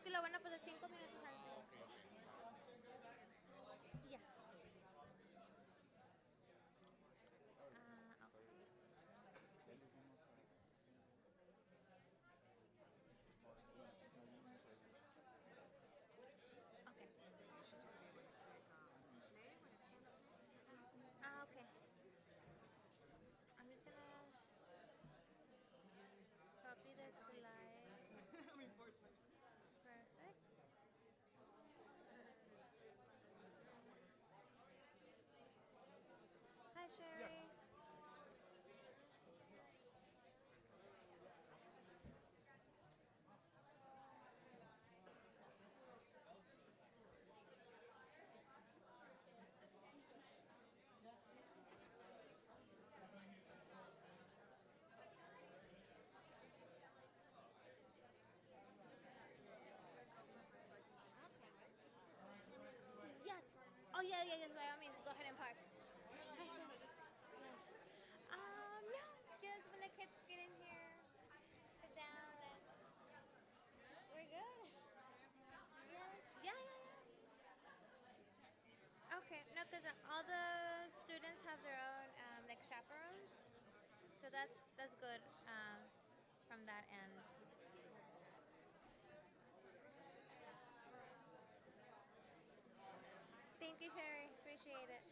que lo van a pasar 5 minutos Ah, antes. ok, ok. Ya. Va. Ah, Está bien. ok. Ya les dimos a... Bueno, nos dimos a eso. Okay. You should just be able to click Ah, no, eso. play when it's done playing. Okay. I'm just gonna copy the It's only 3 slides. slide. I mean 4 slides. Perfect. Hi, Yeah. Sherry. I have time, right? Just show me the Yes. Instacart. Oh, yeah, yeah, yes. By all means, go ahead and park. Do you have Hi, any Sherry. just Yes. Yeah. Just when the kids get in here, sit down, and we're good. Yes. Yeah, yeah, yeah. Okay. No, because all the students have their own like chaperones, so that's good from that end. Thank you, Sherry. Appreciate it.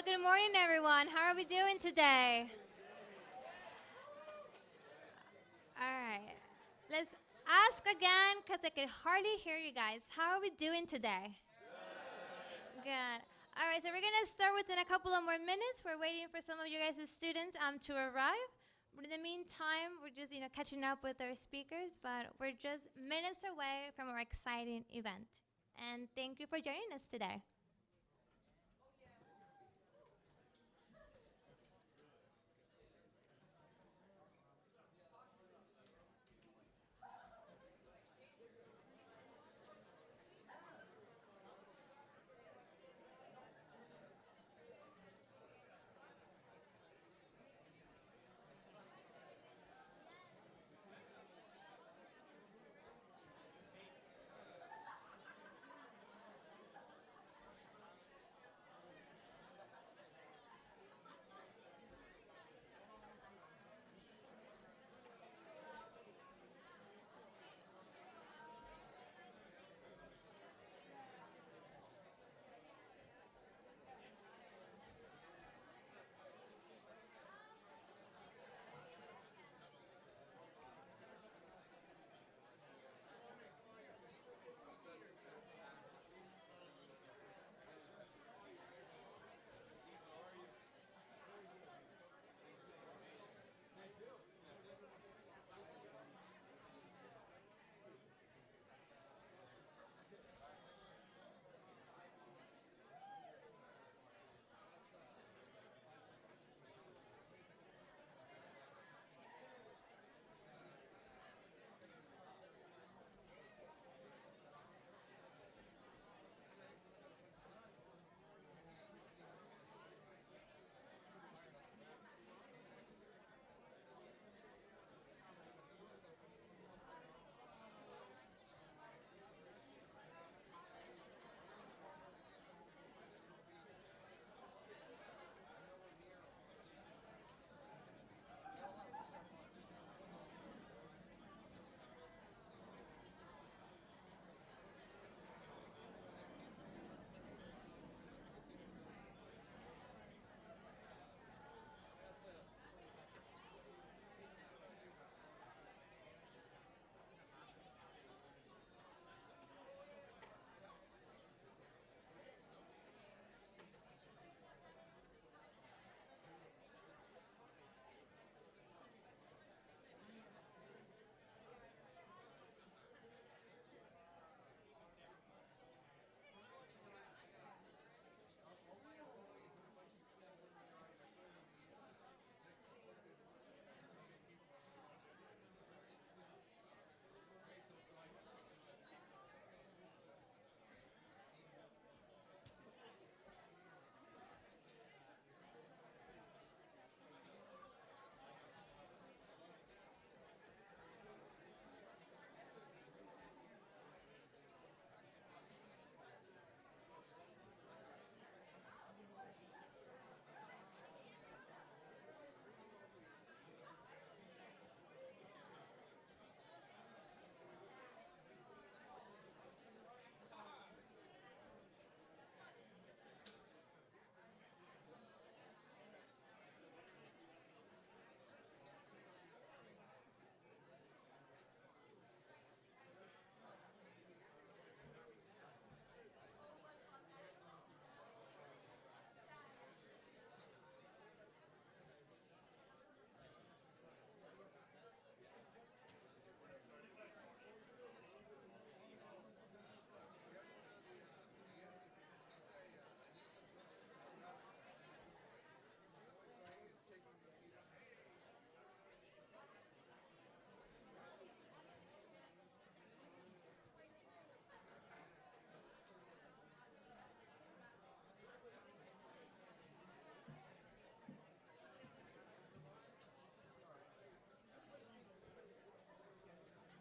good morning, everyone. How are we doing today? All right. Let's ask again because I can hardly hear you guys. How are we doing today? Good. All right, so we're going to start within a couple of more minutes. We're waiting for some of you guys' students to arrive. But in the meantime, we're just catching up with our speakers, but we're just minutes away from our exciting event. And thank you for joining us today.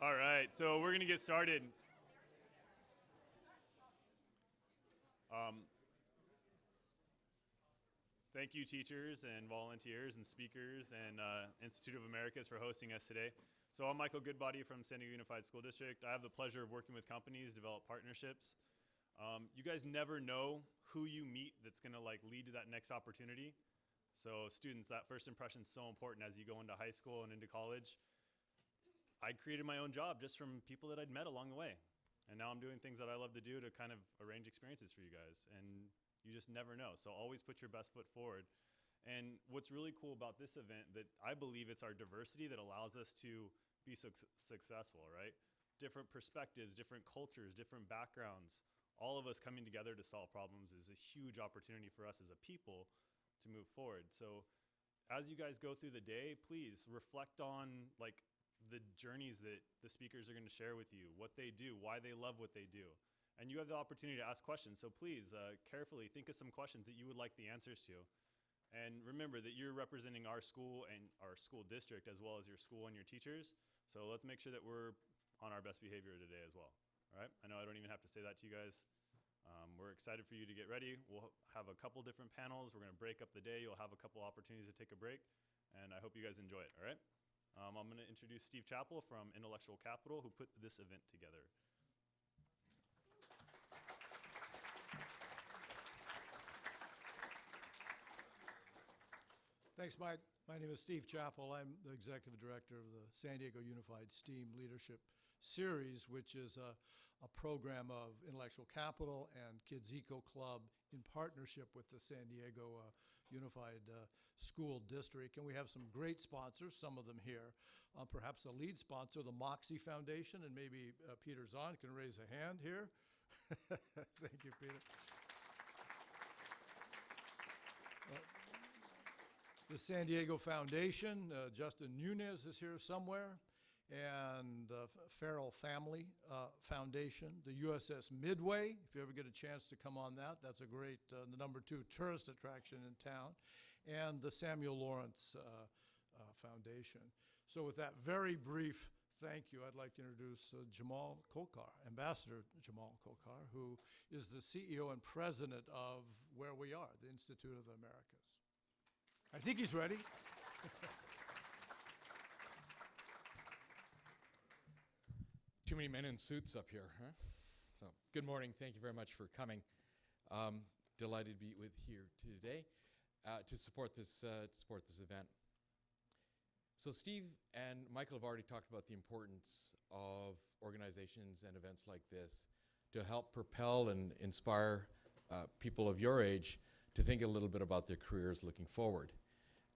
All right, so we're going to get started. Thank you, teachers and volunteers and speakers and Institute of Americas for hosting us today. So I'm Michael Goodbody from San Diego Unified School District. I have the pleasure of working with companies, develop partnerships You guys never know who you meet that's going to like lead to that next opportunity. So students, that first impression is so important as you go into high school and into college. I created my own job just from people that I'd met along the way. And now I'm doing things that I love to do to kind of arrange experiences for you guys. And you just never know. So always put your best foot forward. And what's really cool about this event, that I believe it's our diversity that allows us to be successful, right? Different perspectives, different cultures, different backgrounds. All of us coming together to solve problems is a huge opportunity for us as a people to move forward. So as you guys go through the day, please reflect on like the journeys that the speakers are going to share with you, what they do, why they love what they do. And you have the opportunity to ask questions. So please carefully think of some questions that you would like the answers to. And remember that you're representing our school and our school district as well as your school and your teachers. So let's make sure that we're on our best behavior today as well. All right? I know I don't even have to say that to you guys. We're excited for you to get ready. We'll have a couple different panels. We're going to break up the day. You'll have a couple opportunities to take a break. And I hope you guys enjoy it, all right? I'm going to introduce Steve Chappell from Intellectual Capital, who put this event together. Thanks, Mike. My name is Steve Chappell. I'm the executive director of the San Diego Unified STEAM Leadership Series, which is a program of Intellectual Capital and Kids Eco Club in partnership with the San Diego Unified School District. And we have some great sponsors, some of them here. Perhaps the lead sponsor, the Moxie Foundation, and maybe Peter Zahn can raise a hand here. Thank you, Peter. The San Diego Foundation, Justin Nunez is here somewhere, and the Farrell Family Foundation, the USS Midway, if you ever get a chance to come on that, that's a great, the #2 tourist attraction in town, and the Samuel Lawrence Foundation. So with that very brief thank you, I'd like to introduce Jamal Khokar, Ambassador Jamal Khokar, who is the CEO and president of where we are, the Institute of the Americas. I think he's ready. Too many men in suits up here, huh? So, good morning. Thank you very much for coming. Delighted to be here today to support this event. So, Steve and Michael have already talked about the importance of organizations and events like this to help propel and inspire people of your age to think a little bit about their careers looking forward.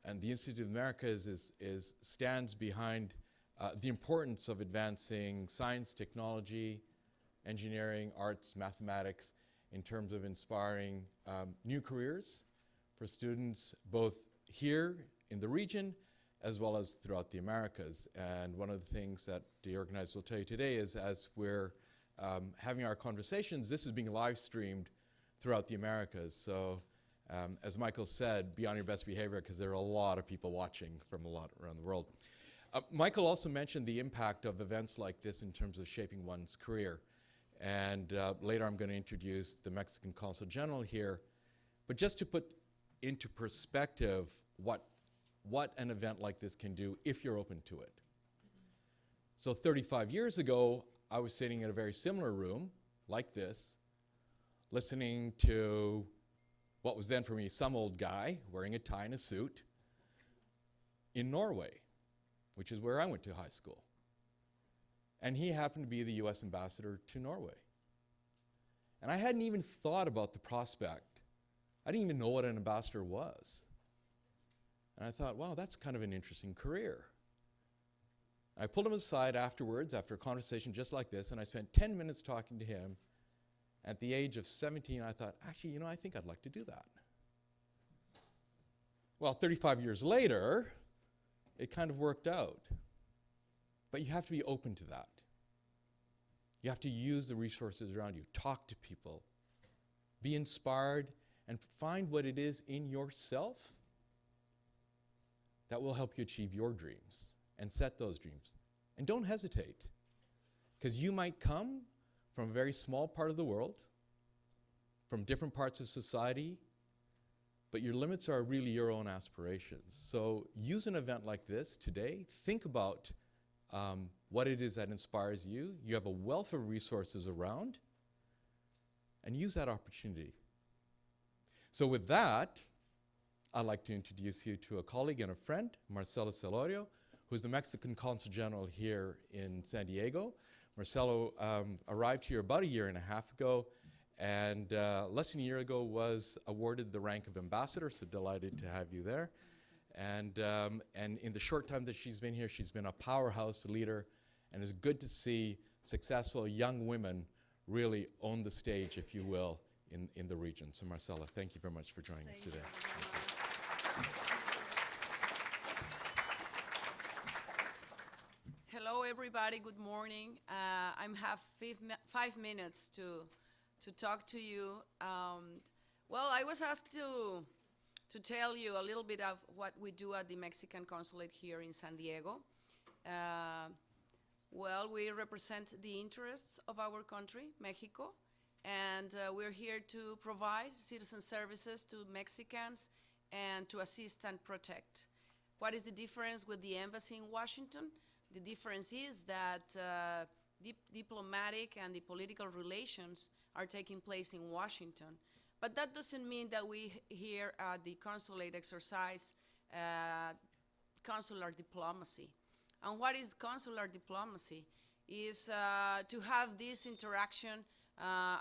And the Institute of Americas stands behind the importance of advancing science, technology, engineering, arts, mathematics, in terms of inspiring new careers for students both here in the region as well as throughout the Americas. And one of the things that the organizers will tell you today is, as we're having our conversations, this is being live streamed throughout the Americas. So as Michael said, be on your best behavior, because there are a lot of people watching from a lot around the world. Michael also mentioned the impact of events like this in terms of shaping one's career. And later I'm going to introduce the Mexican Consul General here. But just to put into perspective what an event like this can do if you're open to it. So 35 years ago, I was sitting in a very similar room like this, listening to what was then for me some old guy wearing a tie and a suit in Norway, which is where I went to high school. And he happened to be the US ambassador to Norway. And I hadn't even thought about the prospect. I didn't even know what an ambassador was. And I thought, wow, that's kind of an interesting career. I pulled him aside afterwards, after a conversation just like this, and I spent 10 minutes talking to him. At the age of 17, I thought, actually, you know, I think I'd like to do that. Well, 35 years later, it kind of worked out. But you have to be open to that. You have to use the resources around you. Talk to people. Be inspired and find what it is in yourself that will help you achieve your dreams and set those dreams. And don't hesitate, because you might come from a very small part of the world, from different parts of society, but your limits are really your own aspirations. So use an event like this today. Think about what it is that inspires you. You have a wealth of resources around. and use that opportunity. So with that, I'd like to introduce you to a colleague and a friend, Marcelo Celorio, who's the Mexican Consul General here in San Diego. Marcelo arrived here about a year and a half ago, and less than a year ago was awarded the rank of ambassador, so delighted to have you there. And in the short time that she's been here, she's been a powerhouse leader, and it's good to see successful young women really own the stage, if you will, in the region. So Marcela, thank you very much for joining us today. Hello, everybody. Good morning. I have 5 minutes to talk to you. Well, I was asked to tell you a little bit of what we do at the Mexican Consulate here in San Diego. Well, we represent the interests of our country, Mexico, and we're here to provide citizen services to Mexicans and to assist and protect. What is the difference with the embassy in Washington? The difference is that diplomatic and the political relations are taking place in Washington. But that doesn't mean that we here at the consulate exercise consular diplomacy. And what is consular diplomacy? Is to have this interaction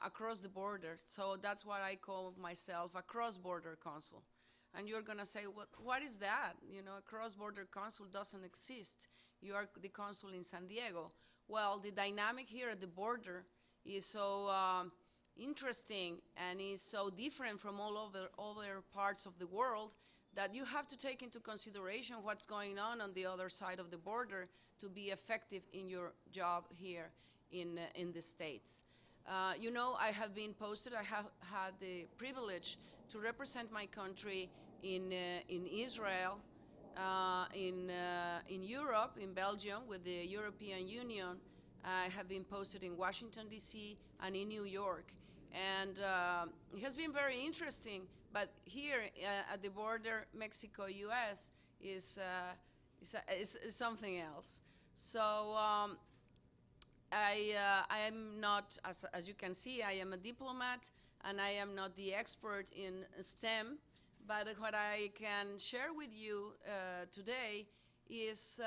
across the border. So that's what I call myself a cross-border consul. And you're going to say, what is that? You know, a cross-border consul doesn't exist. You are the consul in San Diego. Well, the dynamic here at the border is so interesting and is so different from all other parts of the world that you have to take into consideration what's going on the other side of the border to be effective in your job here in the States. You know, I have been posted, I have had the privilege to represent my country in Israel, in Europe, in Belgium, with the European Union. I have been posted in Washington, D.C., and in New York. And it has been very interesting, but here at the border, Mexico-U.S. is something else. So I am not, as you can see, I am a diplomat, and I am not the expert in STEM, but what I can share with you today is,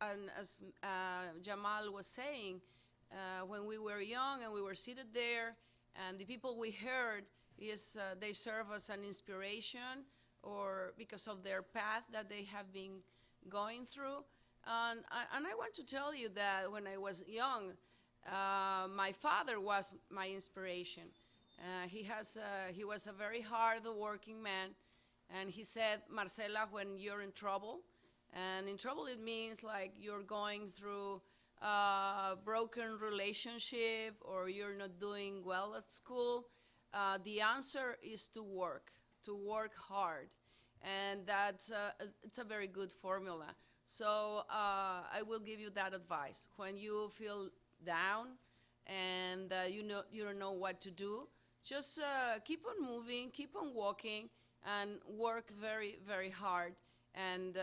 and as Jamal was saying, when we were young and we were seated there, and the people we heard is they serve as an inspiration or because of their path that they have been going through. And I want to tell you that when I was young, my father was my inspiration. He was a very hard-working man, and he said, Marcela, when you're in trouble, and in trouble it means like you're going through a broken relationship or you're not doing well at school, the answer is to work hard. And that's it's a very good formula. So I will give you that advice. When you feel down and you don't know what to do, just keep on moving, keep on walking, and work very, very hard. And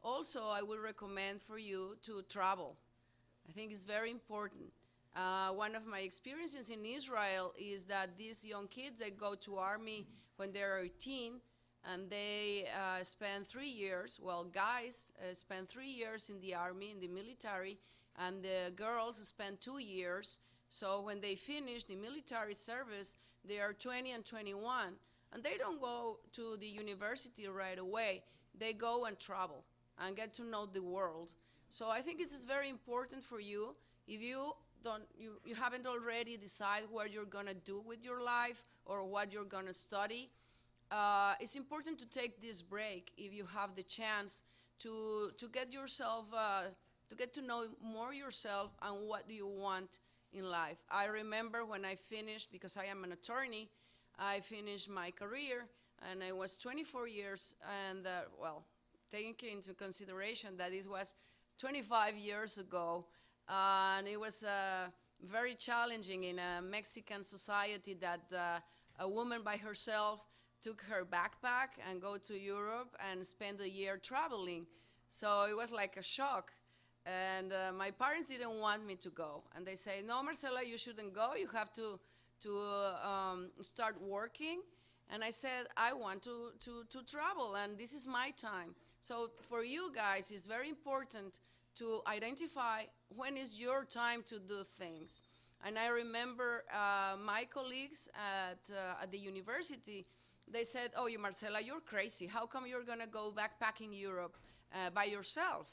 also, I would recommend for you to travel. I think it's very important. One of my experiences in Israel is that these young kids, they go to army when they're 18, and they spend 3 years, well, guys spend 3 years in the army, in the military, and the girls spend 2 years. So when they finish the military service, they are 20 and 21, and they don't go to the university right away. They go and travel and get to know the world. So I think it is very important for you, if you haven't already decided what you're gonna do with your life or what you're gonna study, it's important to take this break if you have the chance to get yourself, to get to know more yourself and what do you want in life. I remember when I finished, because I am an attorney, I finished my career and I was 24 years and, well, taking into consideration that it was 25 years ago, and it was very challenging in a Mexican society that a woman by herself took her backpack and go to Europe and spend a year traveling. So it was like a shock. And my parents didn't want me to go. And they say, no, Marcela, you shouldn't go. You have to start working. And I said, I want to travel, and this is my time. So for you guys, it's very important to identify when is your time to do things. And I remember my colleagues at the university, they said, oh, you Marcela, you're crazy. How come you're going to go backpacking Europe by yourself?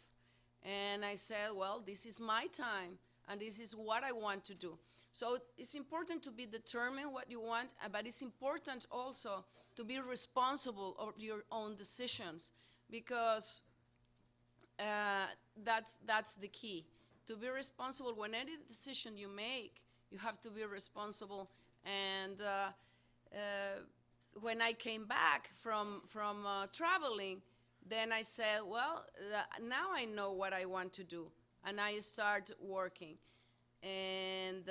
And I said, well, this is my time, and this is what I want to do. So it's important to be determined what you want, but it's important also to be responsible of your own decisions, because that's the key. To be responsible, when any decision you make, you have to be responsible. And when I came back from traveling, then I said, well, now I know what I want to do, and I start working. And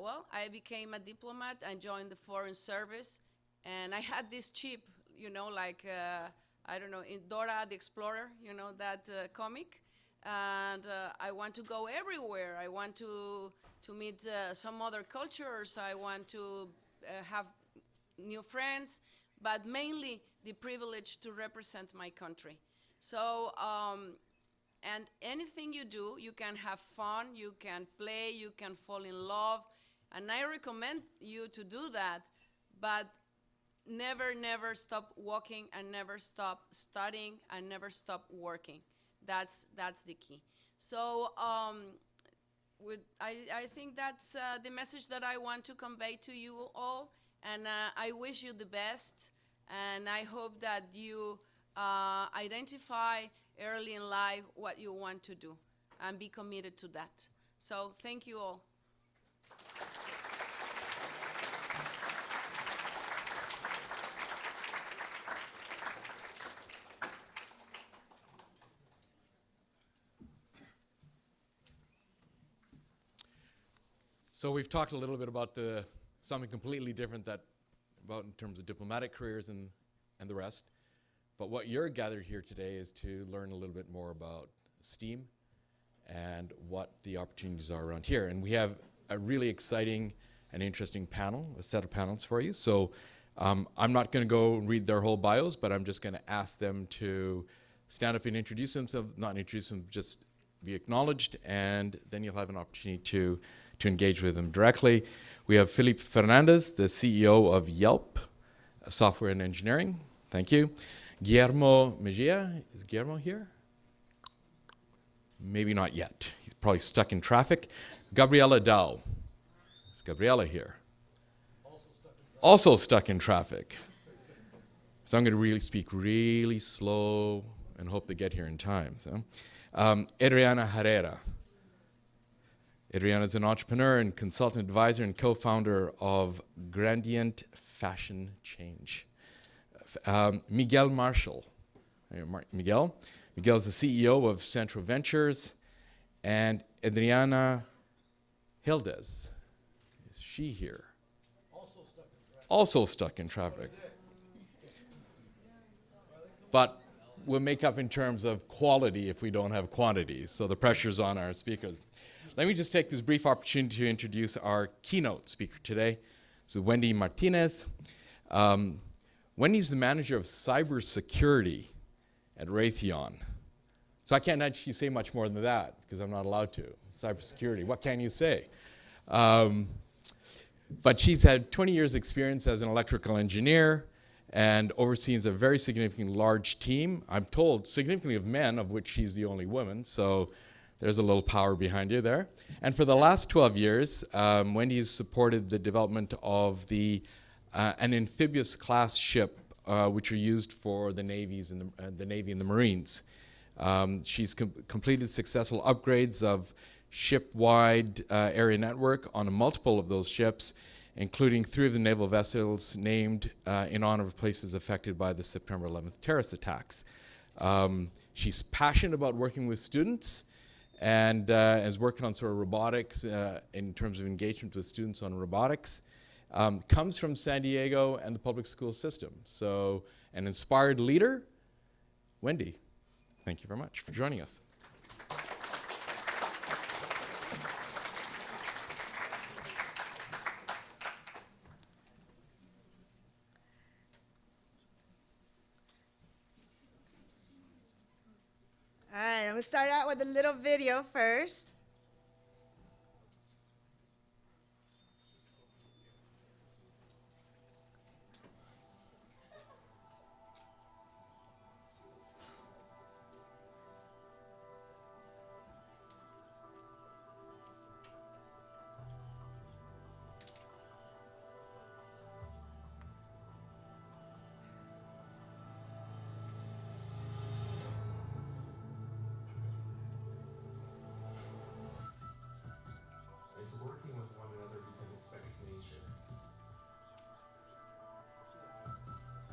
well, I became a diplomat and joined the Foreign Service, and I had this chip, you know, like, I don't know, in Dora the Explorer, you know, that comic. And I want to go everywhere. I want to meet some other cultures. I want to have new friends, but mainly the privilege to represent my country. So, and anything you do, you can have fun, you can play, you can fall in love, and I recommend you to do that, but never, never stop walking, and never stop studying, and never stop working. That's the key. So I think that's the message that I want to convey to you all, and I wish you the best, and I hope that you identify early in life what you want to do and be committed to that. So thank you all. So we've talked a little bit about something completely different about in terms of diplomatic careers and the rest. But what you're gathered here today is to learn a little bit more about STEAM and what the opportunities are around here. And we have a really exciting and interesting panel, a set of panels for you. So I'm not going to go read their whole bios, but I'm just going to ask them to stand up and introduce themselves, not introduce them, just be acknowledged, and then you'll have an opportunity to engage with them directly. We have Felipe Fernandez, the CEO of Yelp Software and Engineering. Thank you. Guillermo Mejia. Is Guillermo here? Maybe not yet. He's probably stuck in traffic. Gabriela Dow. Is Gabriela here? Also stuck in traffic. So I'm going to really speak really slow and hope to get here in time. So, Adriana Herrera. Adriana is an entrepreneur and consultant advisor and co-founder of Gradient Fashion Change. Miguel Marshall. Miguel is the CEO of Centro Ventures. And Adriana Hildes. Is she here? Also stuck in traffic. But we'll make up in terms of quality if we don't have quantity. So the pressure's on our speakers. Let me just take this brief opportunity to introduce our keynote speaker today. So Wendy Martinez. Wendy's the manager of cybersecurity at Raytheon. So I can't actually say much more than that because I'm not allowed to. Cybersecurity, what can you say? But she's had 20 years experience as an electrical engineer and oversees a very significant large team. I'm told significantly of men, of which she's the only woman. So there's a little power behind you there. And for the last 12 years, Wendy's supported the development of an amphibious class ship, which are used for the Navy and the Marines. She's completed successful upgrades of ship-wide area network on a multiple of those ships, including 3 of the naval vessels named in honor of places affected by the September 11th terrorist attacks. She's passionate about working with students and is working on sort of robotics in terms of engagement with students on robotics. Comes from San Diego and the public school system. So an inspired leader. Wendy, thank you very much for joining us. gonna start out with a little video first. It's working with one another because it's second nature.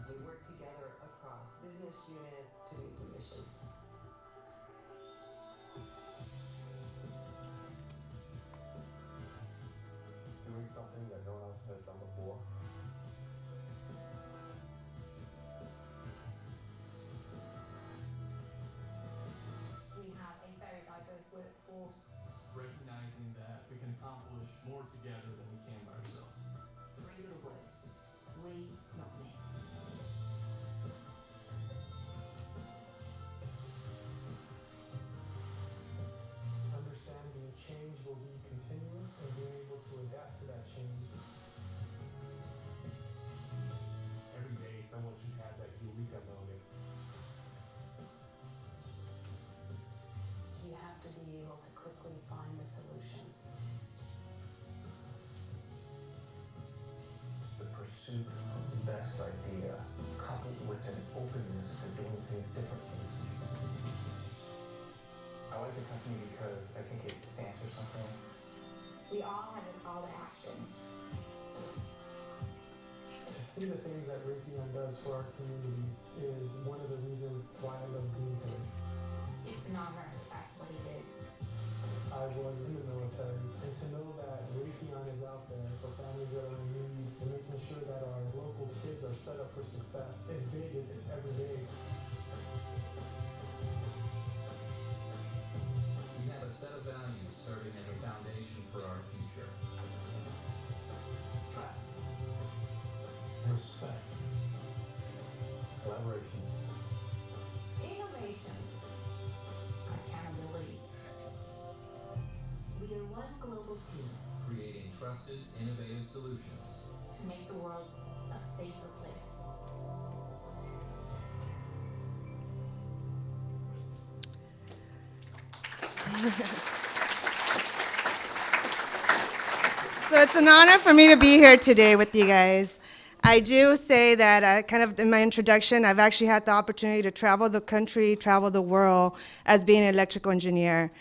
They work together across business unit to meet the mission. Doing something that no one else has done before. We have a very diverse workforce. Recognizing that we can accomplish more together than we can by ourselves. Three little words. We, not me. Understanding change will be continuous and being able to adapt to that change. Every day someone should have that eureka moment. You have to be able to quickly find the solution. The pursuit of the best idea coupled with an openness to doing things differently. I like the company because I think it stands for something. We all have a call to action. To see the things that Raytheon does for our community is one of the reasons why I love being here. It's an honor. That's what it is. I was in the military, and to know that Raytheon is out there for families that are in need and making sure that our local kids are set up for success is big, it's every day. We have a set of values serving as a foundation for our future. Trust. Respect. Collaboration. Innovation. Accountability. We are one global team Creating trusted, innovative solutions. to make the world a safer place. So it's an honor for me to be here today with you guys. I do say that kind of in my introduction, I've actually had the opportunity to travel the country, travel the world as being an electrical engineer.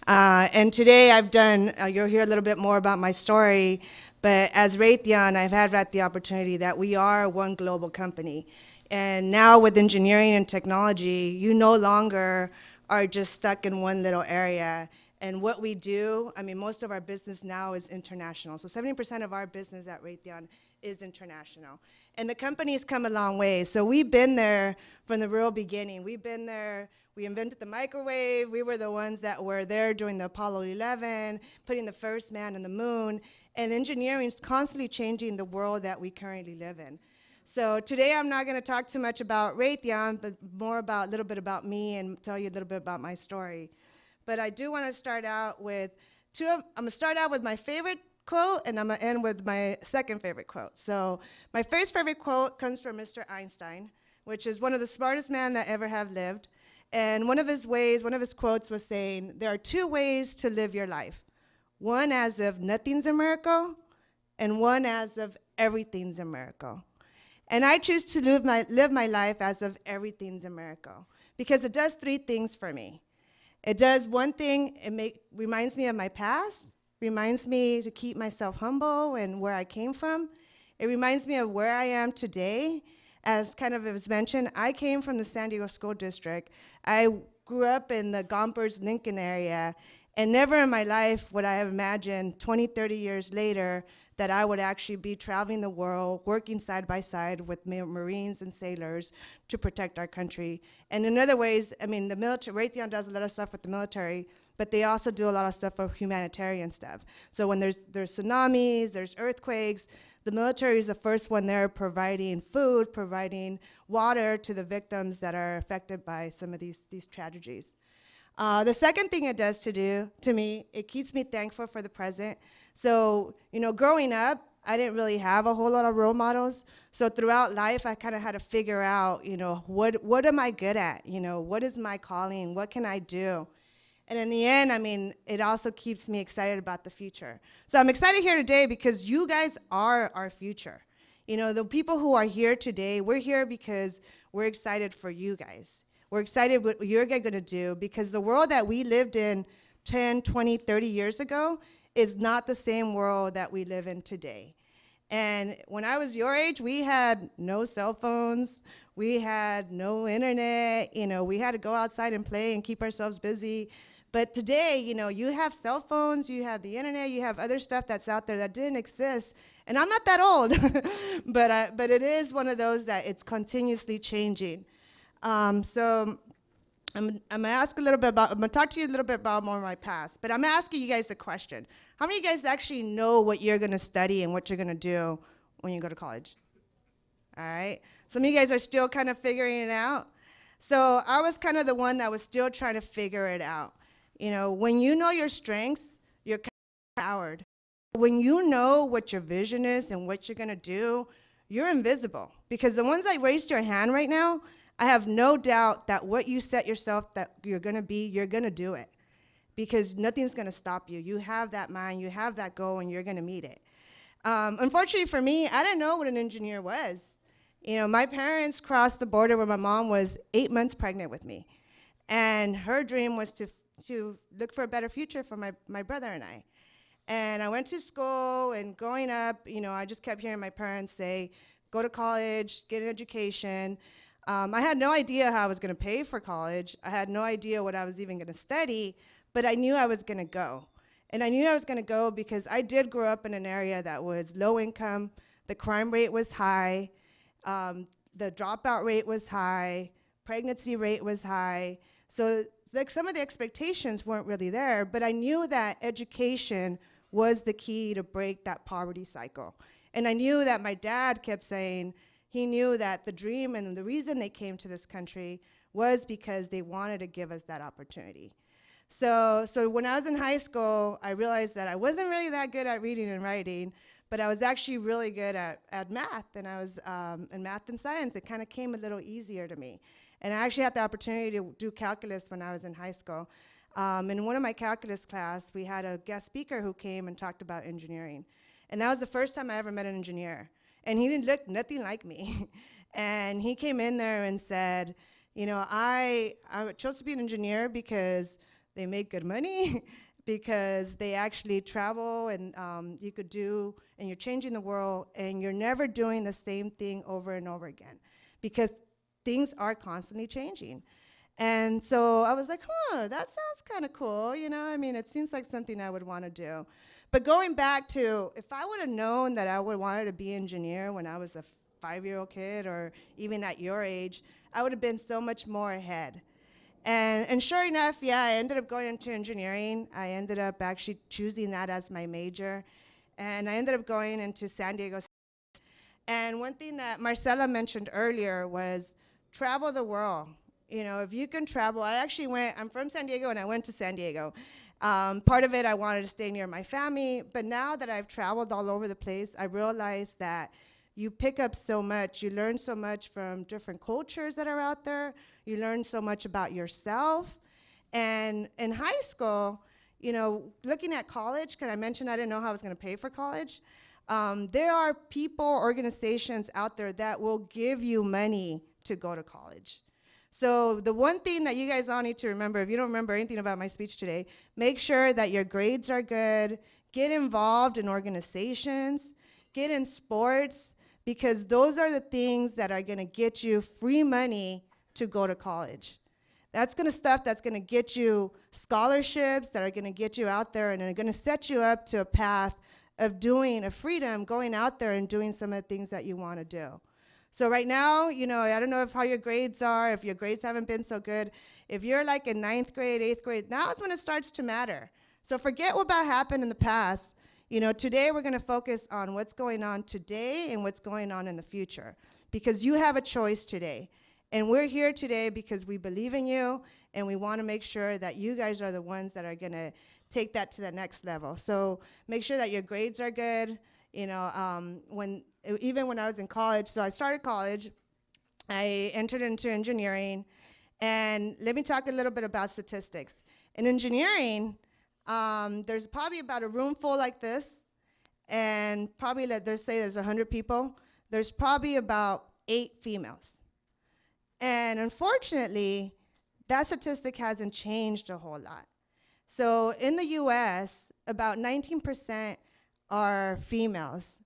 And today I've done, you'll hear a little bit more about my story, but as Raytheon, I've had the opportunity that we are one global company. And now with engineering and technology, you no longer are just stuck in one little area. And what we do, I mean, most of our business now is international. So 70% of our business at Raytheon is international. And the company's come a long way. So we've been there from the real beginning. We've been there. We invented the microwave. We were the ones that were there during the Apollo 11, putting the first man on the moon. And engineering is constantly changing the world that we currently live in. So today I'm not going to talk too much about Raytheon, but more about a little bit about me and tell you a little bit about my story. But I do want to start out with I'm going to start out with my favorite quote, and I'm going to end with my second favorite quote. So my first favorite quote comes from Mr. Einstein, which is one of the smartest men that ever have lived. And one of his quotes was saying, there are two ways to live your life. One as if nothing's a miracle, and one as if everything's a miracle. And I choose to live my life as if everything's a miracle, because it does three things for me. It does one thing, reminds me of my past, reminds me to keep myself humble and where I came from. It reminds me of where I am today. As kind of was mentioned, I came from the San Diego School District. I grew up in the Gompers, Lincoln area, and never in my life would I have imagined 20, 30 years later that I would actually be traveling the world, working side by side with Marines and sailors to protect our country. And in other ways, I mean, the military, Raytheon does a lot of stuff with the military, but they also do a lot of stuff for humanitarian stuff. So when there's tsunamis, there's earthquakes, the military is the first one there providing food, providing water to the victims that are affected by some of these tragedies. The second thing it does to me, it keeps me thankful for the present. So, growing up, I didn't really have a whole lot of role models. So throughout life, I kind of had to figure out, what am I good at? What is my calling? What can I do? And in the end, it also keeps me excited about the future. So I'm excited here today because you guys are our future. The people who are here today, we're here because we're excited for you guys. We're excited what you're going to do, because the world that we lived in 10, 20, 30 years ago is not the same world that we live in today. And when I was your age, we had no cell phones, we had no internet, we had to go outside and play and keep ourselves busy. But today, you have cell phones, you have the internet, you have other stuff that's out there that didn't exist. And I'm not that old, but it is one of those that it's continuously changing. So I'm gonna ask a little bit about, I'm gonna talk to you a little bit about more of my past, but I'm asking you guys a question. How many of you guys actually know what you're gonna study and what you're gonna do when you go to college? All right, some of you guys are still kind of figuring it out. So I was kind of the one that was still trying to figure it out. When you know your strengths, you're kind of empowered. When you know what your vision is and what you're gonna do, you're invisible. Because the ones that raised your hand right now, I have no doubt that what you set yourself that you're gonna be, you're gonna do it. Because nothing's gonna stop you. You have that mind, you have that goal, and you're gonna meet it. Unfortunately for me, I didn't know what an engineer was. My parents crossed the border when my mom was 8 months pregnant with me. And her dream was to look for a better future for my brother and I. And I went to school, and growing up, I just kept hearing my parents say, go to college, get an education. I had no idea how I was gonna pay for college. I had no idea what I was even gonna study, but I knew I was gonna go. And I knew I was gonna go because I did grow up in an area that was low income, the crime rate was high, the dropout rate was high, pregnancy rate was high. So some of the expectations weren't really there, but I knew that education was the key to break that poverty cycle. And I knew that my dad kept saying, he knew that the dream and the reason they came to this country was because they wanted to give us that opportunity. So when I was in high school, I realized that I wasn't really that good at reading and writing, but I was actually really good at math, and I was in math and science. It kind of came a little easier to me. And I actually had the opportunity to do calculus when I was in high school. In one of my calculus class, we had a guest speaker who came and talked about engineering. And that was the first time I ever met an engineer. And he didn't look nothing like me. And he came in there and said, I chose to be an engineer because they make good money, because they actually travel, and you could do, and you're changing the world, and you're never doing the same thing over and over again, because things are constantly changing. And so I was like, that sounds kind of cool, it seems like something I would want to do. But going back to, if I would have known that I would wanted to be an engineer when I was a 5-year-old kid, or even at your age, I would have been so much more ahead. And sure enough, I ended up going into engineering. I ended up actually choosing that as my major. And I ended up going into San Diego. And one thing that Marcela mentioned earlier was travel the world. If you can travel, I'm from San Diego, and I went to San Diego. Part of it, I wanted to stay near my family, but now that I've traveled all over the place, I realized that you pick up so much. You learn so much from different cultures that are out there. You learn so much about yourself. And in high school, looking at college, because I mentioned I didn't know how I was going to pay for college, there are people, organizations out there that will give you money to go to college. So the one thing that you guys all need to remember, if you don't remember anything about my speech today, make sure that your grades are good, get involved in organizations, get in sports, because those are the things that are gonna get you free money to go to college. That's stuff that's gonna get you scholarships, that are gonna get you out there, and are gonna set you up to a path of doing a freedom, going out there and doing some of the things that you wanna do. So right now, I don't know how your grades are, if your grades haven't been so good. If you're like in 9th grade, 8th grade, now is when it starts to matter. So forget what happened in the past. Today we're gonna focus on what's going on today and what's going on in the future, because you have a choice today. And we're here today because we believe in you, and we want to make sure that you guys are the ones that are going to take that to the next level. So make sure that your grades are good. You know, even when I was in college, so I started college, I entered into engineering, and let me talk a little bit about statistics. In engineering, there's probably about a room full like this, and probably there's 100 people. There's probably about 8 females. And unfortunately, that statistic hasn't changed a whole lot. So in the US, about 19% are females.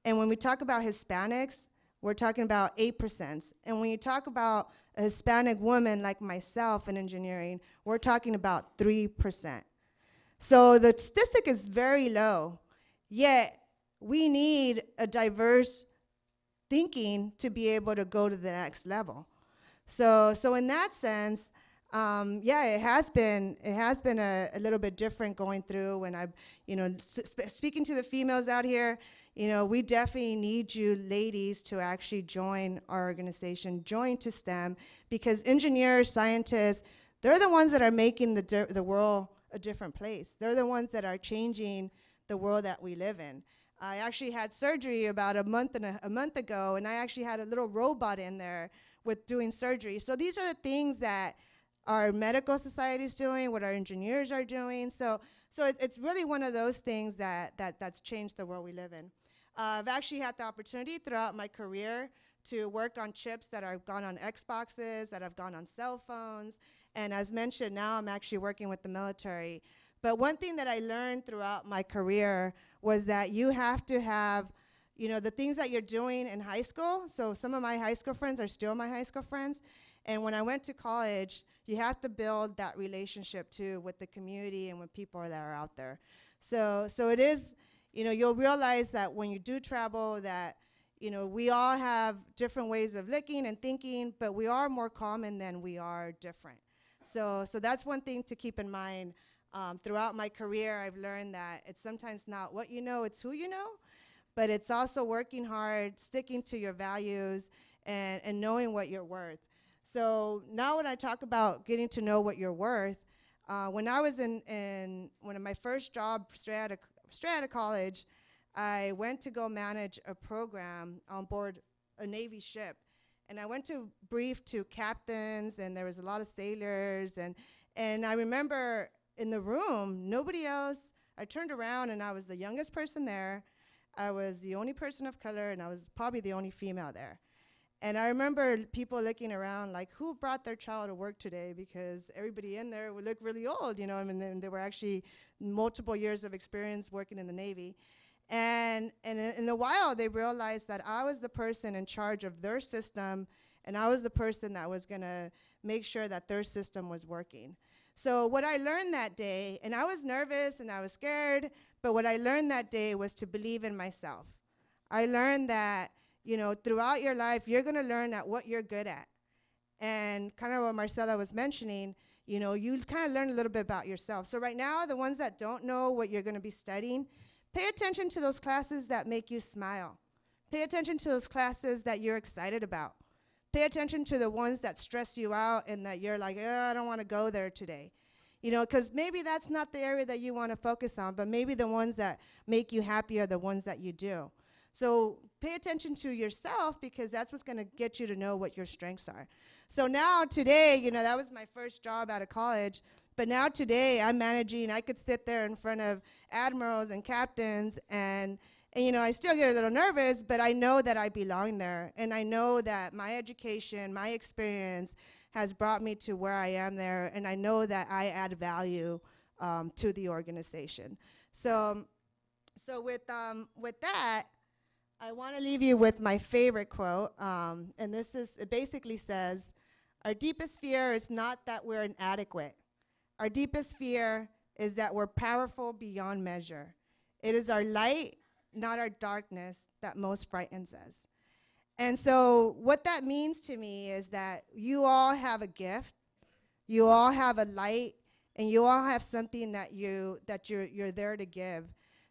And when we talk about Hispanics, we're talking about 8%. And when you talk about a Hispanic woman like myself in engineering, we're talking about 3%. So the statistic is very low, yet we need a diverse thinking to be able to go to the next level. So in that sense, yeah, it has been a little bit different going through when I'm, you know, speaking to the females out here. You know, we definitely need you ladies to actually join our organization, join to STEM, because engineers, scientists, they're the ones that are making the world a different place. They're the ones that are changing the world that we live in. I actually had surgery about a month ago, and I actually had a little robot in there with doing surgery. So these are the things that our medical society is doing, what our engineers are doing. So it's really one of those things that's changed the world we live in. I've actually had the opportunity throughout my career to work on chips that have gone on Xboxes, that have gone on cell phones. And as mentioned, now I'm actually working with the military. But one thing that I learned throughout my career was that you have to have, you know, the things that you're doing in high school. So some of my high school friends are still my high school friends. And when I went to college, you have to build that relationship too with the community and with people that are out there. So it is, you know, you'll realize that when you do travel that, you know, we all have different ways of looking and thinking, but we are more common than we are different. So that's one thing to keep in mind. Throughout my career, I've learned that it's sometimes not what you know, it's who you know, but it's also working hard, sticking to your values, and knowing what you're worth. So now when I talk about getting to know what you're worth, when I was in one of my first job straight out of college, I went to go manage a program on board a Navy ship. And I went to brief to captains, and there was a lot of sailors, and I remember in the room, nobody else, I turned around and I was the youngest person there, I was the only person of color, and I was probably the only female there. And I remember people looking around like, who brought their child to work today? Because everybody in there would look really old, you know, I mean, they were actually multiple years of experience working in the Navy. And in a while, they realized that I was the person in charge of their system, and I was the person that was gonna make sure that their system was working. So what I learned that day, and I was nervous and I was scared, but what I learned that day was to believe in myself. I learned that, you know, throughout your life, you're gonna learn at what you're good at. And kind of what Marcela was mentioning, you know, you kind of learn a little bit about yourself. So right now, the ones that don't know what you're gonna be studying, pay attention to those classes that make you smile. Pay attention to those classes that you're excited about. Pay attention to the ones that stress you out and that you're like, I don't want to go there today. You know, because maybe that's not the area that you want to focus on, but maybe the ones that make you happy are the ones that you do. So pay attention to yourself, because that's what's going to get you to know what your strengths are. So now today, you know, that was my first job out of college. But now today, I'm managing, I could sit there in front of admirals and captains, and you know, I still get a little nervous, but I know that I belong there. And I know that my education, my experience has brought me to where I am there, and I know that I add value to the organization. So with that, I want to leave you with my favorite quote, and it basically says, our deepest fear is not that we're inadequate. Our deepest fear is that we're powerful beyond measure. It is our light, not our darkness, that most frightens us. And so what that means to me is that you all have a gift, you all have a light, and you all have something that you're there to give.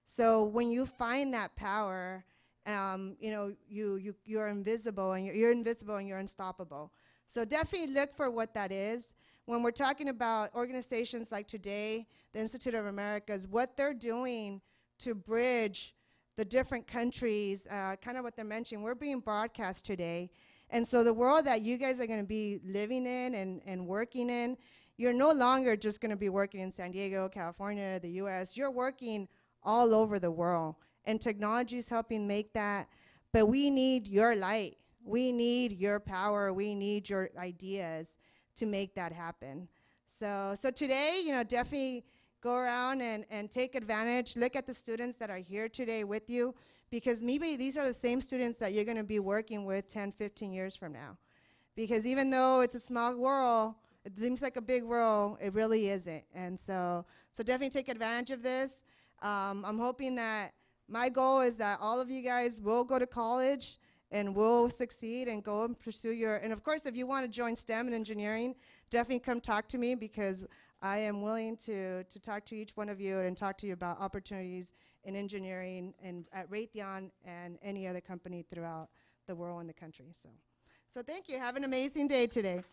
So when you find that power, you know, you're invisible, and you're invisible and you're unstoppable. So definitely look for what that is. when we're talking about organizations like today, the Institute of Americas, what they're doing to bridge the different countries, kind of what they're mentioning, we're being broadcast today. And so the world that you guys are going to be living in and working in, you're no longer just going to be working in San Diego, California, the US. You're working all over the world. And technology is helping make that. But we need your light. We need your power. We need your ideas to make that happen. So today, definitely go around and take advantage. Look at the students that are here today with you, because maybe these are the same students that you're going to be working with 10, 15 years from now. Because even though it's a small world, it seems like a big world, it really isn't. And so definitely take advantage of this. I'm hoping that my goal is that all of you guys will go to college and will succeed and go and pursue and of course, if you want to join STEM and engineering, definitely come talk to me, because I am willing to talk to each one of you and talk to you about opportunities in engineering and at Raytheon and any other company throughout the world and the country. So thank you. Have an amazing day today.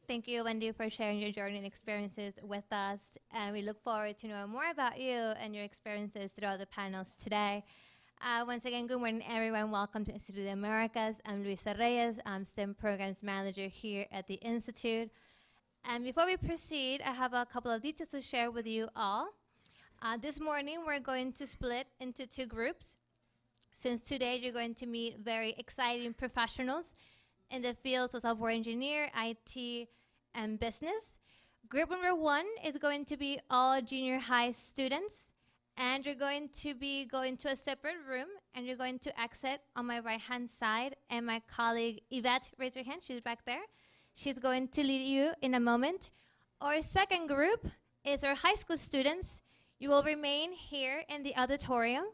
Thank you, Wendy, for sharing your journey and experiences with us. And we look forward to knowing more about you and your experiences throughout the panels today. Once again, good morning, everyone. Welcome to Institute of the Americas. I'm Luisa Reyes. I'm STEM Programs Manager here at the Institute. And before we proceed, I have a couple of details to share with you all. This morning, we're going to split into two groups. Since today, you're going to meet very exciting professionals in the fields of software engineer, IT, and business. Group number 1 is going to be all junior high students, and you're going to be going to a separate room, and you're going to exit on my right-hand side, and my colleague Yvette, raise your hand, she's back there. She's going to lead you in a moment. Our second group is our high school students. You will remain here in the auditorium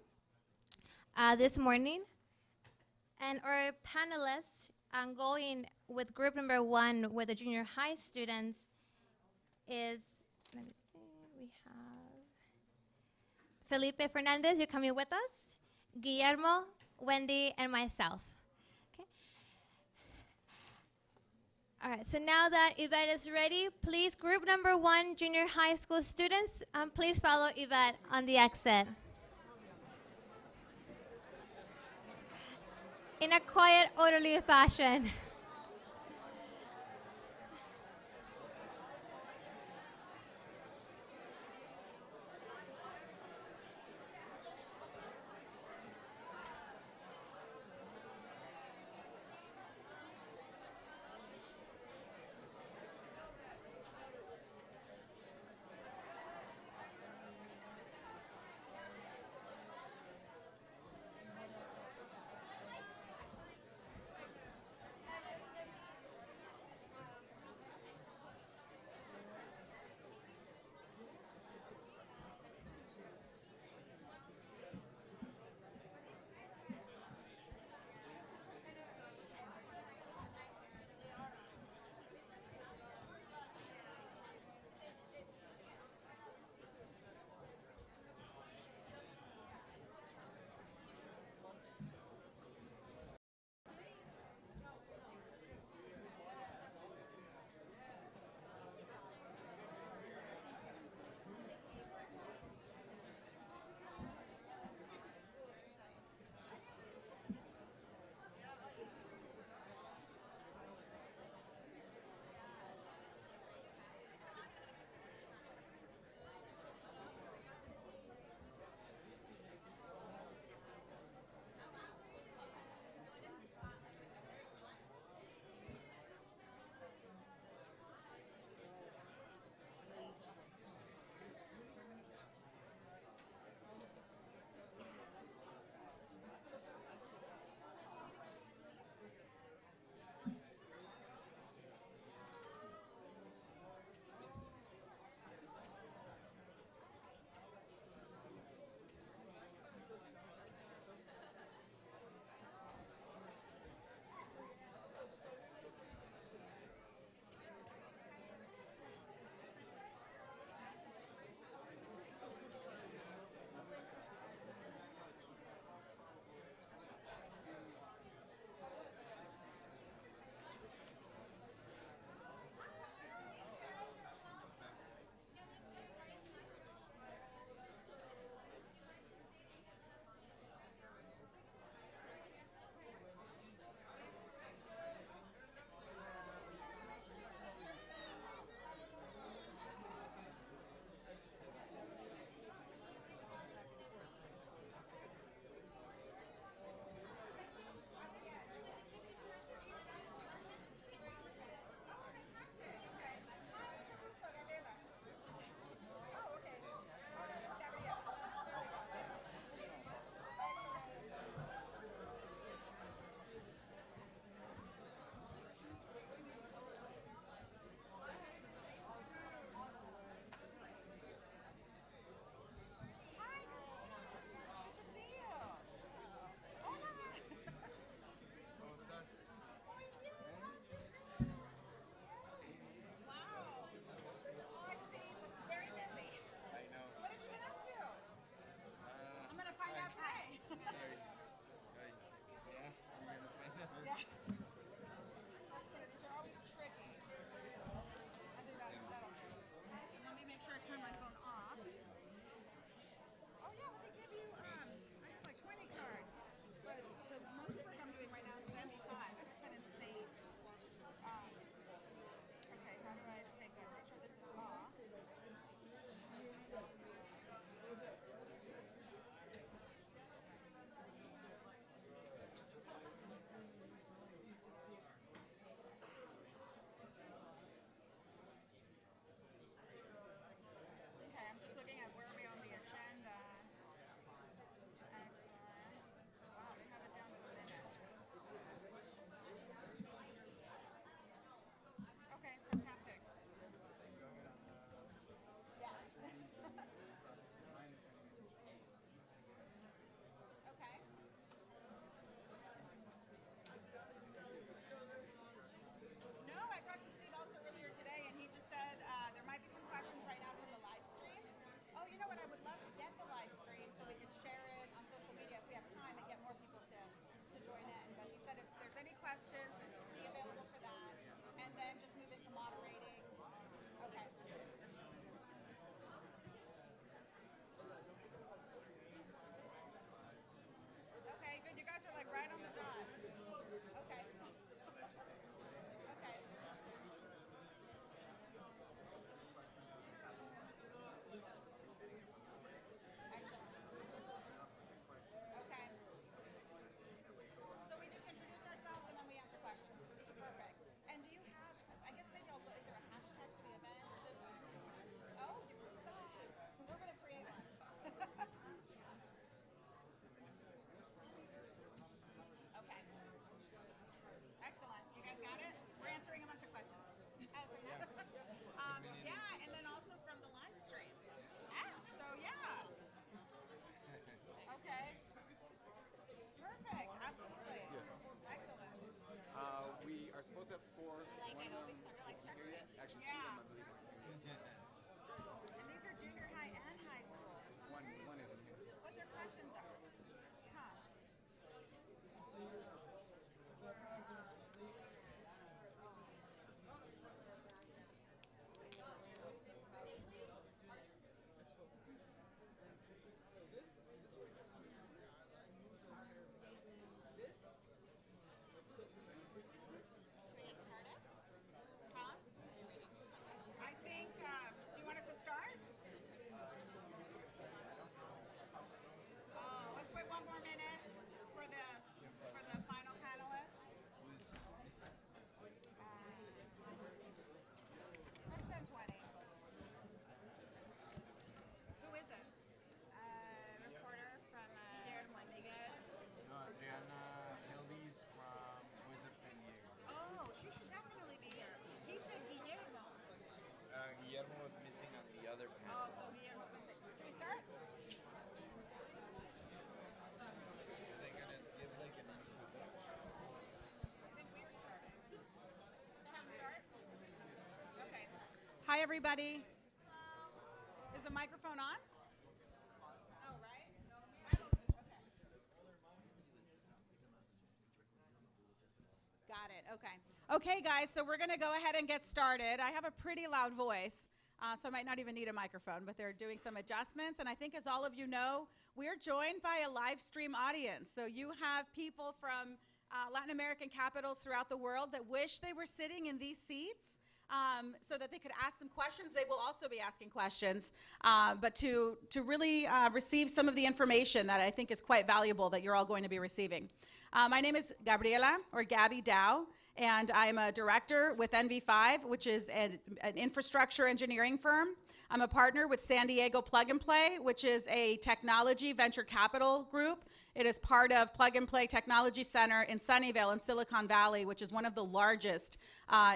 this morning. And our panelists, I'm going with group number 1 with the junior high students is, let me see, we have Felipe Fernandez, you're coming with us, Guillermo, Wendy, and myself. Okay. All right, so now that Yvette is ready, please, group number 1, junior high school students, please follow Yvette on the exit. In a quiet, orderly fashion. both have 4. One wasn't here yet. Actually, 2 of them, I believe, aren't here yet. And these are junior high and high school. So I'm curious One isn't here. what their questions are. Huh. Tom? I think, do you want us to start? Oh, let's wait one more minute for the final panelist. Let's 10:20. Who is it? Reporter from Guillermo Miguel. No, Adriana Elvis from Voice of San Diego. Oh, she should definitely be here. He said Guillermo. Guillermo was missing on the other Oh, panel. so Guillermo's missing. Should we start? Are they gonna give like an introduction? I think we're starting. Tom, start? Okay. Hi, everybody. Is the microphone on? Oh, right? Okay. Got it. Okay. Okay, guys, so we're going to go ahead and get started. I have a pretty loud voice, so I might not even need a microphone, but they're doing some adjustments. And I think, as all of you know, we're joined by a live stream audience. So you have people from Latin American capitals throughout the world that wish they were sitting in these seats. So that they could ask some questions. They will also be asking questions, but to really receive some of the information that I think is quite valuable that you're all going to be receiving. My name is Gabriela, or Gabby Dow, and I'm a director with NV5, which is an infrastructure engineering firm. I'm a partner with San Diego Plug and Play, which is a technology venture capital group. It is part of Plug and Play Technology Center in Sunnyvale in Silicon Valley, which is one of the largest